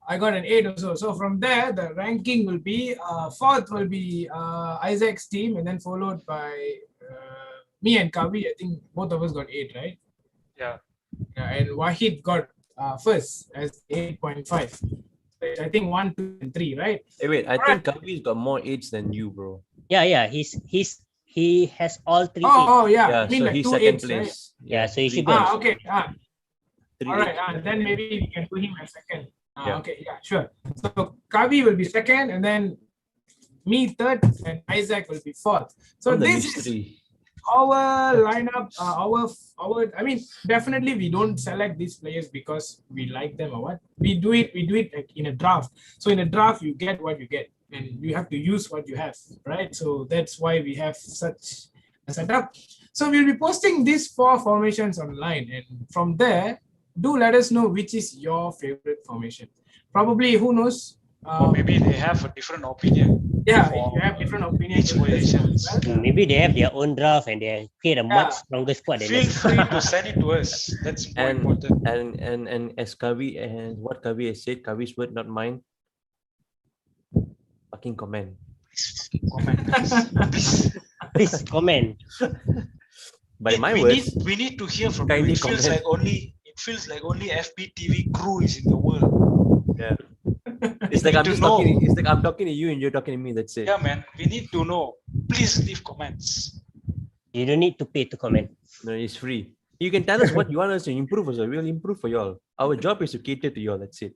I got an 8 also. So from there, the ranking will be fourth will be Isaac's team, and then followed by me and Kavi. I think both of us got 8, right? Yeah. And Wahid got first as 8.5. I think 1, 2, and 3, right? Hey, wait, I think Kavi's got more 8s than you, bro. Yeah. He has all 3 8. Oh yeah. Yeah, I mean, so like he's 2 second 8s, place. right? Yeah, so he should three- go. Okay. three All right. eights. Then maybe we can do him as second. Yeah. Okay. Yeah. Sure. So Kavi will be second, and then me third, and Isaac will be fourth. So I'm the this is mystery. our lineup. Our. I mean, definitely we don't select these players because we like them or what. We do it like in a draft. So in a draft, you get what you get, and you have to use what you have, right? So that's why we have such a setup. So we'll be posting these 4 formations online, and from there, do let us know which is your favorite formation. Probably, who knows? Or maybe they have a different opinion. Yeah, for if you have different opinions, each position. Maybe they have their own draft and they create a much stronger squad than Feel us. free to send it to us. That's more And important. and as Kavi and what Kavi has said, Kavi's word, not mine. Fucking comment. Comment. Please. Please comment. By my we words, need we need to hear from you. kindly It feels comment. like only FBTV crew is in the world. Yeah. It's like need I'm to just know. talking. It's like I'm talking to you and you're talking to me. That's it. Yeah, man. We need to know. Please leave comments. You don't need to pay to comment. No, it's free. You can tell us what you want us to improve. Also, we'll improve for y'all. Our job is to cater to y'all. That's it.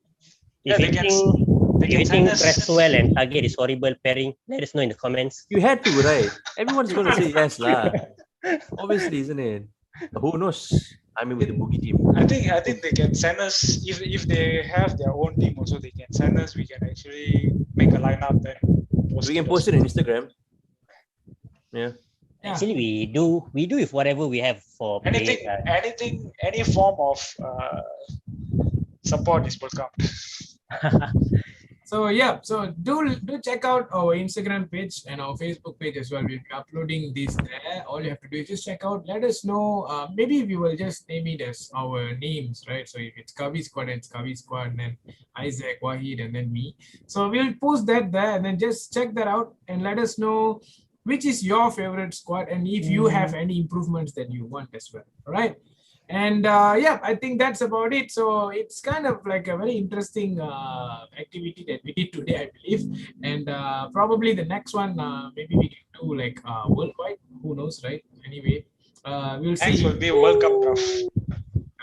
Yeah, If they you can- think They if can you send think us. Cresswell and Target is horrible pairing, let us know in the comments. You had to, right? Everyone's going to say yes, lah. Obviously, isn't it? Who knows? I mean, with the boogie team. I think they can send us if they have their own team also. They can send us. We can actually make a lineup and post We can post it on Instagram. Yeah. Yeah. Actually, we do with whatever we have for Anything, players. any form of support is welcome. So yeah, so do check out our Instagram page and our Facebook page as well. We'll be uploading this there. All you have to do is just check out. Let us know. Maybe we will just name it as our names, right? So if it's Kavi Squad, it's Kavi Squad, and then Isaac, Wahid, and then me. So we'll post that there, and then just check that out and let us know which is your favorite squad and if you have any improvements that you want as well. All right. And yeah, I think that's about it. So it's kind of like a very interesting activity that we did today, I believe. And probably the next one, maybe we can do like worldwide. Who knows, right? Anyway, we'll see. Next will be World Cup draft.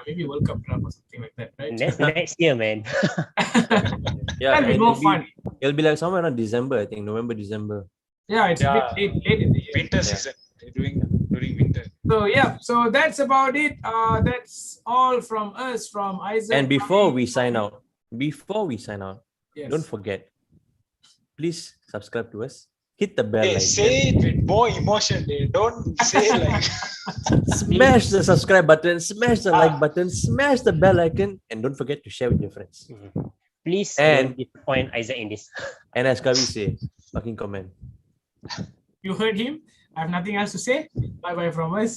Maybe World Cup draft or something like that, right? That's next year, man. Yeah. That'll be and more fun. It'll be like somewhere around December, I think, November, December. Yeah, it's a Yeah. bit late in the year. Winter season. They're doing during winter. So yeah, so that's about it. That's all from us, from Isaac. And before Kavi, we sign out, yes. don't forget, please subscribe to us, hit the bell Hey, icon. say it with more emotion. Don't say like. Smash the subscribe button, smash the like Ah. button, smash the bell icon, and don't forget to share with your friends. Please And- don't disappoint Isaac in this. And as Kavi say, fucking comment. You heard him. I have nothing else to say. Bye bye from us.